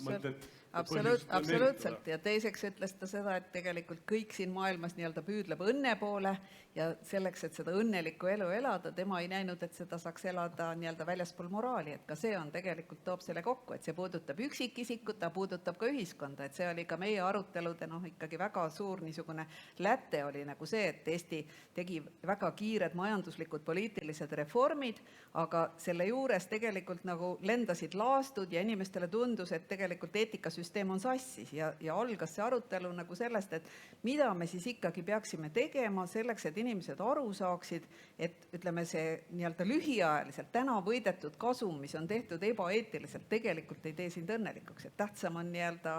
[SPEAKER 3] mõtet.
[SPEAKER 2] Absoluutselt. Ja teiseks ütles ta seda, et tegelikult kõik siin maailmas nii-öelda püüdleb õnne poole ja selleks, et seda õnnelikku elu elada, tema ei näinud, et seda saaks elada nii-öelda väljaspool moraali, et ka see on tegelikult toob selle kokku, et see puudutab üksikisikut, ta puudutab ka ühiskonda, et see oli ka meie arutelude ikkagi väga suur niisugune läte oli nagu see, et Eesti tegi väga kiired majanduslikud poliitilised reformid, aga selle juures tegelikult nagu lendasid laastud ja inimestele tundus, et tegelikult eetikasüsteem on sassis ja algas see arutelu nagu sellest, et mida me siis ikkagi peaksime tegema selleks, et inimesed aru saaksid, et ütleme see nii-öelda lühiajaliselt täna võidetud kasum, mis on tehtud ebaeetiliselt, tegelikult ei tee sind õnnelikuks, et tähtsam on nii-öelda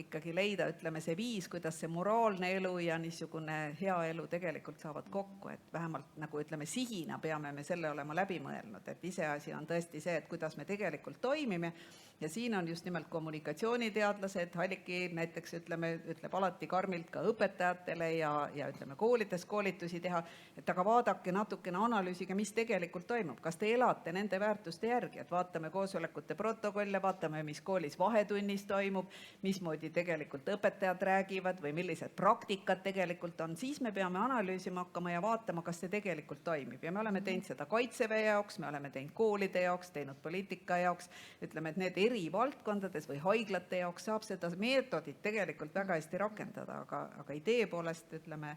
[SPEAKER 2] ikkagi leida, ütleme see viis, kuidas see moraalne elu ja niisugune hea elu tegelikult saavad kokku, et vähemalt nagu ütleme sihina peame me selle olema läbi mõelnud, et iseasi on tõesti see, et kuidas me tegelikult toimime ja siin on just nimelt kommunikatsiooniteadlased, Halliki näiteks ütleb alati karmilt ka õpetajatele ja ütleme koolides koolitusi teha, et aga vaadake natukene analüüsiga, mis tegelikult toimub, kas te elate nende väärtuste järgi, et vaatame koosolekute protokolle, vaatame, mis koolis vahetunnis toimub, mismoodi tegelikult õpetajad räägivad või millised praktikad tegelikult on, siis me peame analüüsima hakkama ja vaatama, kas see tegelikult toimib. Ja me oleme teinud seda Kaitseväe jaoks, me oleme teinud koolide jaoks, teinud poliitika jaoks, ütleme, et need eri valdkondades või haiglate jaoks saab seda meetodit tegelikult väga hästi rakendada, aga idee poolest ütleme,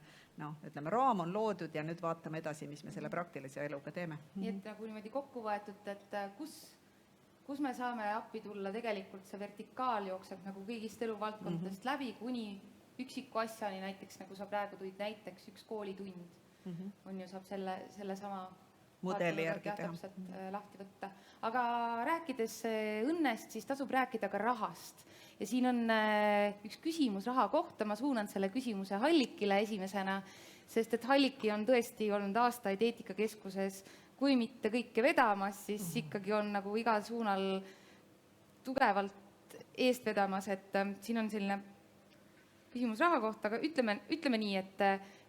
[SPEAKER 2] raam on loodud ja nüüd vaatame edasi, mis me selle praktilise eluga teeme.
[SPEAKER 1] Nii et nagu niimoodi kokku võetud, et kus me saame appi tulla, tegelikult see vertikaal jookseb nagu kõigist eluvaldkondadest läbi kuni üksiku asjani, näiteks nagu sa praegu tõid näiteks üks koolitund, on ju, saab selle sama
[SPEAKER 2] mudeli järgi
[SPEAKER 1] teha.
[SPEAKER 2] teha.
[SPEAKER 1] Täpselt lahti võtta. Aga rääkides õnnest, siis tasub rääkida ka rahast. Ja siin on üks küsimus raha kohta, ma suunan selle küsimuse Hallikile esimesena, sest et Halliki on tõesti olnud aastaid eetikakeskuses, kui mitte kõike vedamas, siis ikkagi on nagu igal suunal tugevalt eest vedamas, et siin on selline küsimus raha kohta, aga ütleme nii,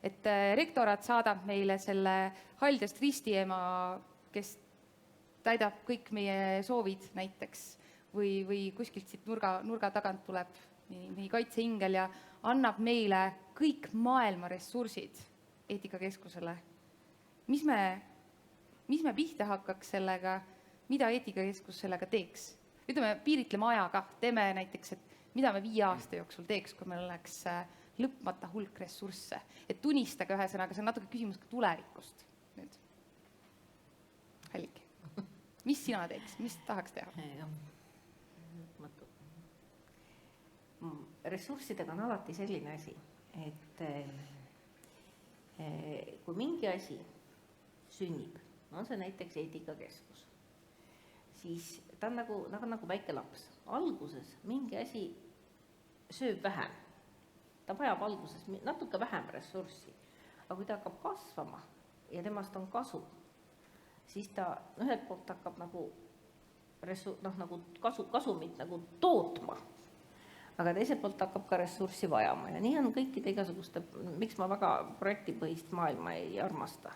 [SPEAKER 1] et rektorat saadab meile selle Haldjast ristiema, kes täidab kõik meie soovid näiteks või kuskilt siit nurga tagant tuleb nii kaitseingel ja annab meile kõik maailma ressursid eetikakeskusele. Mis me pihta hakkaks sellega, mida eetikakeskus sellega teeks? Ütleme, piiritleme ajaga, teeme näiteks, et mida me 5 aasta jooksul teeks, kui meil oleks lõpmata hulk ressursse. Et tunistage ühesõnaga, see on natuke küsimus ka tulevikust. Nüüd. Halliki, mis sina teeks, mis tahaks teha?
[SPEAKER 4] Ressurssidega on alati selline asi, et kui mingi asi sünnib, on see näiteks eetikakeskus, siis ta on nagu väike laps. Alguses mingi asi sööb vähem. Ta vajab alguses natuke vähem ressurssi. Aga kui ta hakkab kasvama ja temast on kasu, siis ta ühelt poolt hakkab kasumit tootma, aga teiselt poolt hakkab ka ressurssi vajama. Ja nii on kõikide igasuguste, miks ma väga projektipõhist maailma ei armasta.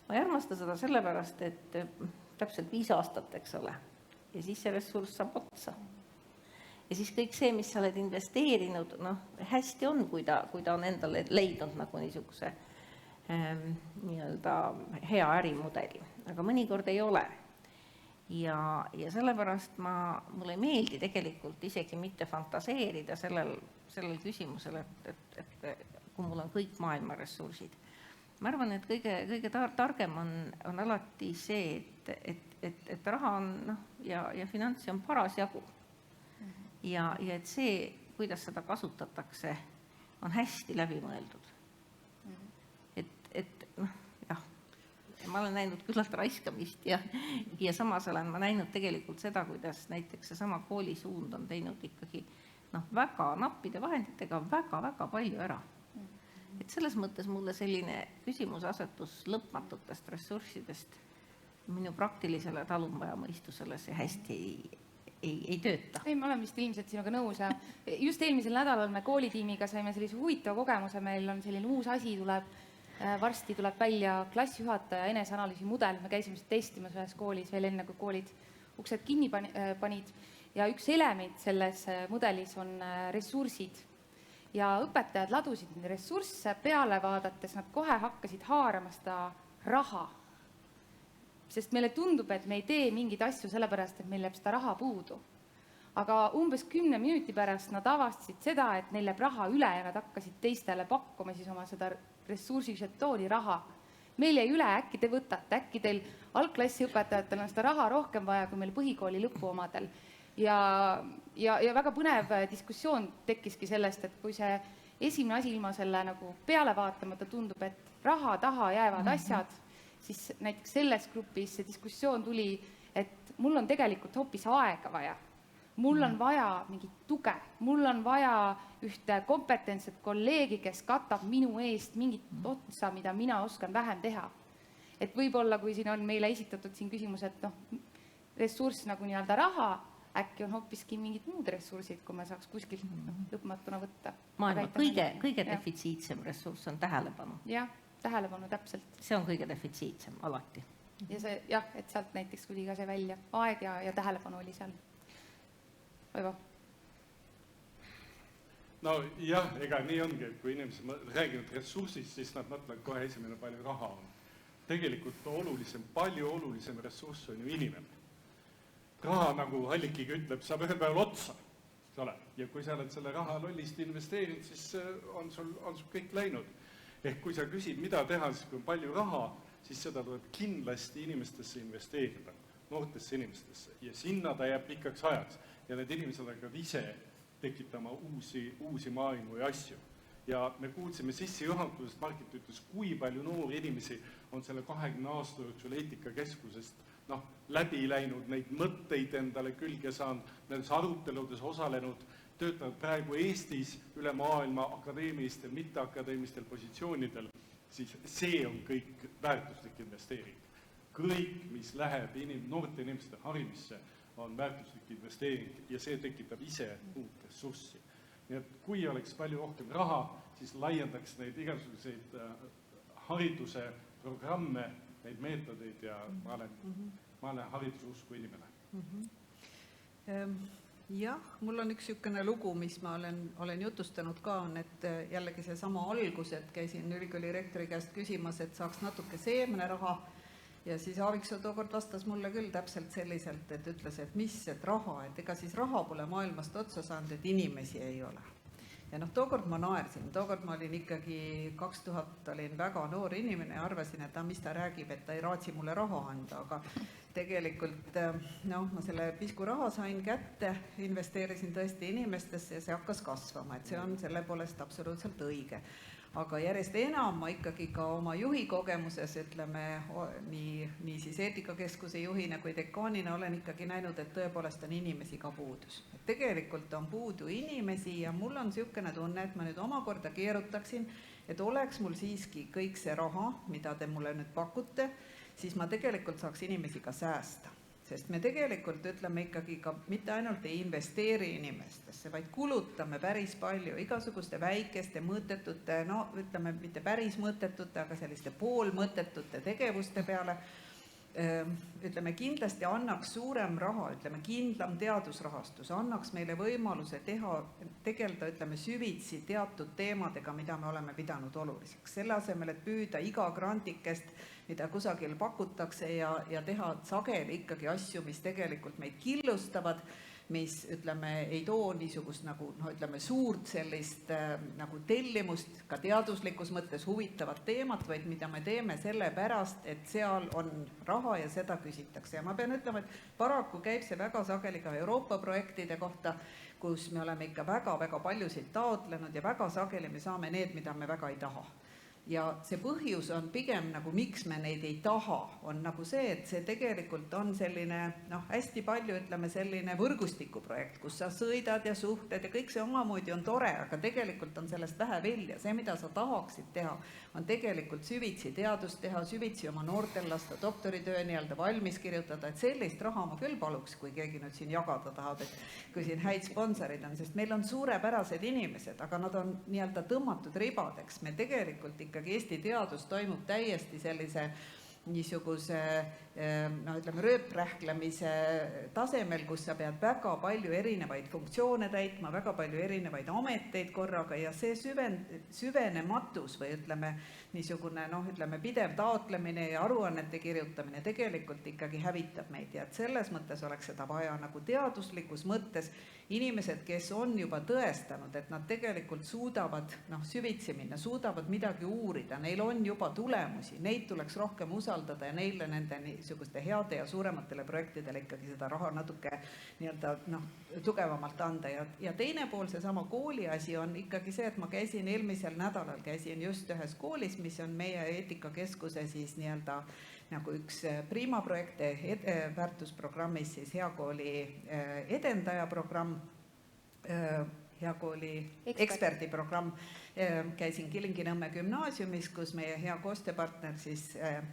[SPEAKER 4] Ma ei armasta seda sellepärast, et täpselt 5 aastat, eks ole, ja siis see ressurss saab otsa. Ja siis kõik see, mis sa oled investeerinud, hästi on, kui ta on endale leidnud nagu niisuguse nii-öelda hea ärimudeli, aga mõnikord ei ole. Ja sellepärast mulle ei meeldi tegelikult isegi mitte fantaseerida sellel küsimusel, et kui mul on kõik maailma ressursid. Ma arvan, et kõige targem on alati see, et raha on ja finantsi on parasjagu. Ja et see, kuidas seda kasutatakse, on hästi läbi mõeldud. Ma olen näinud küllalt raiskamist ja samas olen ma näinud tegelikult seda, kuidas näiteks seesama koolisuund on teinud ikkagi väga nappide vahenditega väga-väga palju ära. Et selles mõttes mulle selline küsimusasetus lõpmatutest ressurssidest minu praktilisele talumajamõistusele see hästi ei tööta.
[SPEAKER 1] Ei, ma olen vist ilmselt sinuga nõus. Ja just eelmisel nädalal me koolitiimiga saime sellise huvitava kogemuse, meil on selline uus asi, varsti tuleb välja klassijuhataja eneseanalüüsi mudel, me käisime testimas ühes koolis veel enne, kui koolid uksed kinni panid ja üks element selles mudelis on ressursid. Ja õpetajad ladusid neid ressursse peale vaadates, nad kohe hakkasid haarama seda raha. Sest meile tundub, et me ei tee mingeid asju sellepärast, et meil jääb seda raha puudu. Aga umbes 10 minuti pärast nad avastasid seda, et neil jääb raha üle ja nad hakkasid teistele pakkuma siis oma seda ressursižetooni raha. Meil jäi üle, äkki te võtate, äkki teil algklassi õpetajatel on seda raha rohkem vaja kui meil põhikooli lõpuomadel. Ja väga põnev diskussioon tekkiski sellest, et kui see esimene asi ilma selle nagu peale vaatamata tundub, et raha taha jäävad asjad, siis näiteks selles grupis see diskussioon tuli, et mul on tegelikult hoopis aega vaja. Mul on vaja mingit tuge, mul on vaja ühte kompetentset kolleegi, kes katab minu eest mingit otsa, mida mina oskan vähem teha. Et võib-olla, kui siin on meile esitatud siin küsimus, et ressurss nagu nii-öelda raha, äkki on hoopiski mingid muud ressursid, kui me saaks kuskilt lõpmatuna võtta.
[SPEAKER 4] Maailma kõige defitsiitsem ressurss on tähelepanu.
[SPEAKER 1] Jah, tähelepanu täpselt.
[SPEAKER 4] See on kõige defitsiitsem alati.
[SPEAKER 1] Ja see, et sealt näiteks tuli ka see välja. Aeg ja tähelepanu oli seal. Oivo.
[SPEAKER 3] No jah, ega nii ongi, et kui inimesed räägivad ressursist, siis nad mõtlevad kohe esimene palju raha on. Tegelikult palju olulisem ressurss on ju inimene. Raha, nagu Hallikiga ütleb, saab ühel päeval otsa. Ja kui sa oled selle raha lollist investeerinud, siis on sul kõik läinud. Ehk kui sa küsid, mida teha, siis kui on palju raha, siis seda tuleb kindlasti inimestesse investeerida, noortesse inimestesse. Ja sinna ta jääb pikaks ajaks. Ja need inimesed hakkavad ise tekitama uusi maailmu ja asju. ja me kuulsime sissejuhatusest, Margit ütles, kui palju noori inimesi on selle 20 aasta jooksul eetikakeskusest läbi läinud, neid mõtteid endale külge saanud, nendes aruteludes osalenud, töötavad praegu Eestis üle maailma akadeemilistel, mitteakadeemilistel positsioonidel, siis see on kõik väärtuslik investeering. Kõik, mis läheb noorte inimeste harimisse, on väärtuslik investeering ja see tekitab ise uut ressurssi. Nii et kui oleks palju rohkem raha, siis laiendaks neid igasuguseid hariduse programme, neid meetodeid ja ma olen hariduse usku inimene.
[SPEAKER 2] Jah, mul on üks niisugune lugu, mis ma olen jutustanud ka, on, et jällegi see sama algus, et käisin ülikooli rektori käest küsimas, et saaks natuke seemneraha ja siis Aaviksoo tookord vastas mulle küll täpselt selliselt, et ütles, et mis, et raha, et ega siis raha pole maailmast otsa saanud, et inimesi ei ole. Ja tookord ma naersin, tookord ma olin ikkagi 2000, olin väga noor inimene ja arvasin, et mis ta räägib, et ta ei raatsi mulle raha anda, aga tegelikult ma selle pisku raha sain kätte, investeerisin tõesti inimestesse ja see hakkas kasvama, et see on selle poolest absoluutselt õige. Aga järjest enam ma ikkagi ka oma juhi kogemuses, ütleme, nii siis eetikakeskuse juhina kui dekaanina olen ikkagi näinud, et tõepoolest on inimesi ka puudus. Et tegelikult on puudu inimesi ja mul on niisugune tunne, et ma nüüd omakorda keerutaksin, et oleks mul siiski kõik see raha, mida te mulle nüüd pakute, siis ma tegelikult saaks inimesi ka säästa. Sest me tegelikult ütleme ikkagi ka mitte ainult ei investeeri inimestesse, vaid kulutame päris palju igasuguste väikeste mõõtetute, ütleme mitte päris mõõtetute, aga selliste poolmõõtetute tegevuste peale. Ütleme, kindlasti annaks suurem raha, ütleme kindlam teadusrahastus, annaks meile võimaluse tegeleda, ütleme, süvitsi teatud teemadega, mida me oleme pidanud oluliseks. Selle asemel, et püüda iga grandikest, mida kusagil pakutakse ja teha sageli ikkagi asju, mis tegelikult meid killustavad, mis, ütleme, ei too niisugust nagu, ütleme, suurt sellist nagu tellimust, ka teaduslikus mõttes huvitavat teemat, vaid mida me teeme sellepärast, et seal on raha ja seda küsitakse. Ja ma pean ütlema, et paraku käib see väga sageli ka Euroopa projektide kohta, kus me oleme ikka väga-väga paljusid taotlenud ja väga sageli me saame need, mida me väga ei taha. Ja see põhjus on pigem nagu, miks me neid ei taha, on nagu see, et see tegelikult on selline, hästi palju, ütleme, selline võrgustikuprojekt, kus sa sõidad ja suhted ja kõik see omamoodi on tore, aga tegelikult on sellest vähe vilja. See, mida sa tahaksid teha, on tegelikult süvitsi teadust teha, süvitsi oma noortel lasta doktoritöö nii-öelda valmis kirjutada, et sellist raha ma küll paluks, kui keegi nüüd siin jagada tahab, et kui siin häid sponsorid on, sest meil on suurepärased inimesed, aga nad on nii-öelda tõmmatud ribadeks. Me tegelikult ikkagi Eesti teadus toimub täiesti sellise niisuguse, ütleme, rööprähklemise tasemel, kus sa pead väga palju erinevaid funktsioone täitma, väga palju erinevaid ameteid korraga ja see süvenematus või ütleme, niisugune, ütleme, pidev taotlemine ja aruannete kirjutamine tegelikult ikkagi hävitab meid ja et selles mõttes oleks seda vaja nagu teaduslikus mõttes inimesed, kes on juba tõestanud, et nad tegelikult suudavad süvitsi minna, suudavad midagi uurida, neil on juba tulemusi, neid tuleks rohkem usaldada ja neile nende niisuguste heade ja suurematele projektidele ikkagi seda raha natuke nii-öelda tugevamalt anda. Ja teine pool, seesama kooli asi on ikkagi see, et ma käisin eelmisel nädalal, käisin just ühes koolis, mis on meie eetikakeskuse siis nii-öelda nagu üks Prima projekte väärtusprogrammis, siis Heakooli edendaja programm, Heakooli eksperdiprogramm. Käisin Kilingi-Nõmme gümnaasiumis, kus meie hea koostööpartner siis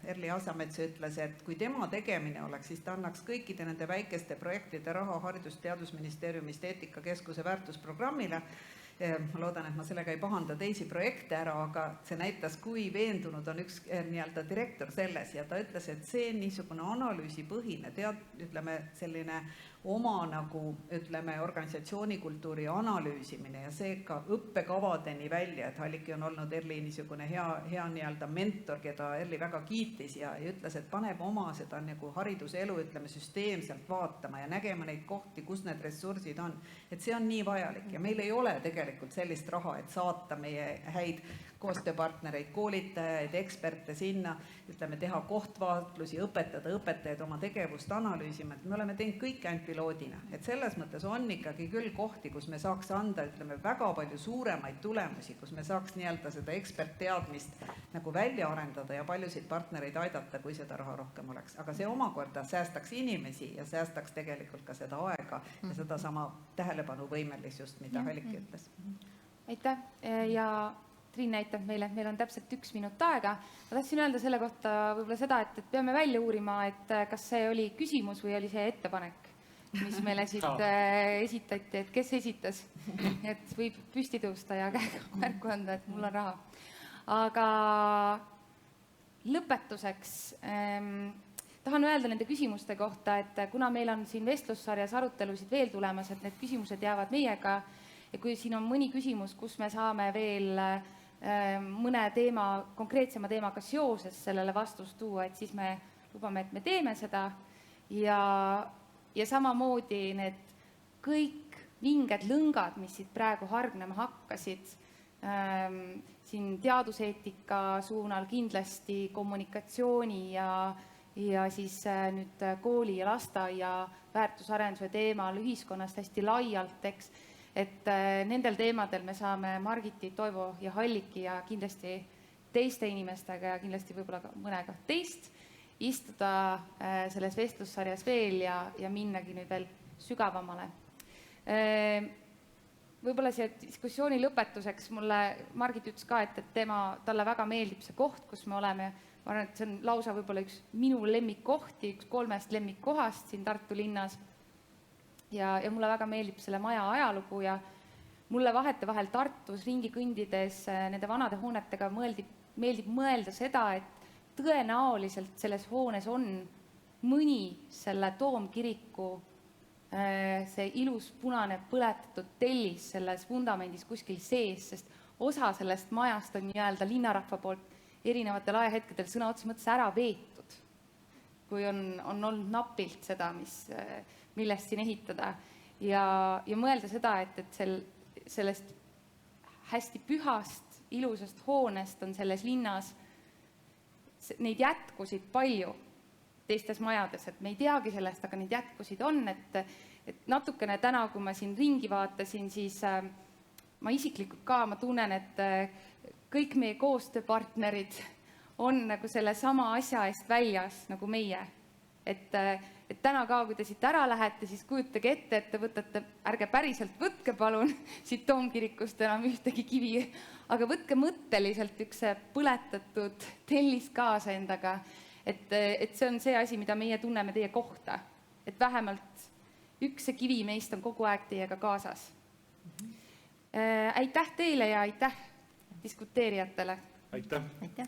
[SPEAKER 2] Erli Asamets ütles, et kui tema tegemine oleks, siis ta annaks kõikide nende väikeste projektide raha Haridus- ja Teadusministeeriumist eetikakeskuse väärtusprogrammile. Ma loodan, et ma sellega ei pahanda teisi projekte ära, aga see näitas, kui veendunud on üks nii-öelda direktor selles ja ta ütles, et see niisugune analüüsipõhine, ütleme, selline oma nagu, ütleme, organisatsioonikultuuri analüüsimine ja see ka õppekavadeni välja, et Halliki on olnud Erli niisugune hea nii-öelda mentor, keda Erli väga kiitis ja ütles, et paneb oma seda nagu hariduselu, ütleme, süsteemselt vaatama ja nägema neid kohti, kus need ressursid on. Et see on nii vajalik ja meil ei ole tegelikult tegelikult sellist raha, et saata meie häid koostööpartnereid, koolitajaid, eksperte sinna, ütleme, teha kohtvaatlusi, õpetada õpetajaid oma tegevust analüüsima, et me oleme teinud kõike ainult piloodina. Et selles mõttes on ikkagi küll kohti, kus me saaks anda, ütleme, väga palju suuremaid tulemusi, kus me saaks nii-öelda seda ekspertteadmist nagu välja arendada ja paljusid partnereid aidata, kui seda raha rohkem oleks. Aga see omakorda säästaks inimesi ja säästaks tegelikult ka seda aega ja sedasama tähelepanuvõimelisust, mida Halliki ütles.
[SPEAKER 1] Aitäh ja Triin näitab meile, et meil on täpselt 1 minut aega. Ma tahtsin öelda selle kohta võib-olla seda, et peame välja uurima, et kas see oli küsimus või oli see ettepanek, mis meile siit esitati, et kes esitas. Et võib püsti tõusta ja käega märku anda, et mul on raha. Aga lõpetuseks tahan öelda nende küsimuste kohta, et kuna meil on siin vestlussarjas arutelusid veel tulemas, et need küsimused jäävad meiega ja kui siin on mõni küsimus, kus me saame veel mõne teema, konkreetsema teemaga seoses sellele vastust tuua, et siis me lubame, et me teeme seda ja samamoodi need kõik vinged lõngad, mis siit praegu hargnema hakkasid, siin teaduseetika suunal kindlasti kommunikatsiooni ja siis nüüd kooli ja lasteaia väärtusarenduse teemal ühiskonnast hästi laialt, eks, et nendel teemadel me saame Margiti, Toivo ja Halliki ja kindlasti teiste inimestega ja kindlasti võib-olla ka mõnega teist istuda selles vestlussarjas veel ja minnagi nüüd veel sügavamale. Võib-olla see diskussiooni lõpetuseks mulle Margit ütles ka, et talle väga meeldib see koht, kus me oleme. Ma arvan, et see on lausa võib-olla üks minu lemmikkohti, üks 3 lemmikkohast siin Tartu linnas. Ja mulle väga meeldib selle maja ajalugu ja mulle vahetevahel Tartus ringi kõndides nende vanade hoonetega meeldib mõelda seda, et tõenäoliselt selles hoones on mõni selle Toomkiriku see ilus punane põletatud tellis selles vundamendis kuskil sees, sest osa sellest majast on nii-öelda linnarahva poolt erinevatel ajahetkedel sõna otseses mõttes ära veetud, kui on olnud napilt seda, millest siin ehitada ja mõelda seda, et sellest hästi pühast, ilusast hoonest on selles linnas, neid jätkusid palju teistes majades, et me ei teagi sellest, aga neid jätkusid on, et natukene täna, kui ma siin ringi vaatasin, siis ma isiklikult ka, ma tunnen, et kõik meie koostööpartnerid on nagu selle sama asja eest väljas nagu meie. Et täna ka, kui te siit ära lähete, siis kujutage ette, et te võtate, ärge päriselt võtke palun siit Toomkirikust enam ühtegi kivi, aga võtke mõtteliselt üks põletatud tellis kaasa endaga, et see on see asi, mida meie tunneme teie kohta, et vähemalt üks kivi meist on kogu aeg teiega kaasas. Aitäh teile ja aitäh diskuteerijatele.
[SPEAKER 3] Aitäh.
[SPEAKER 4] Aitäh.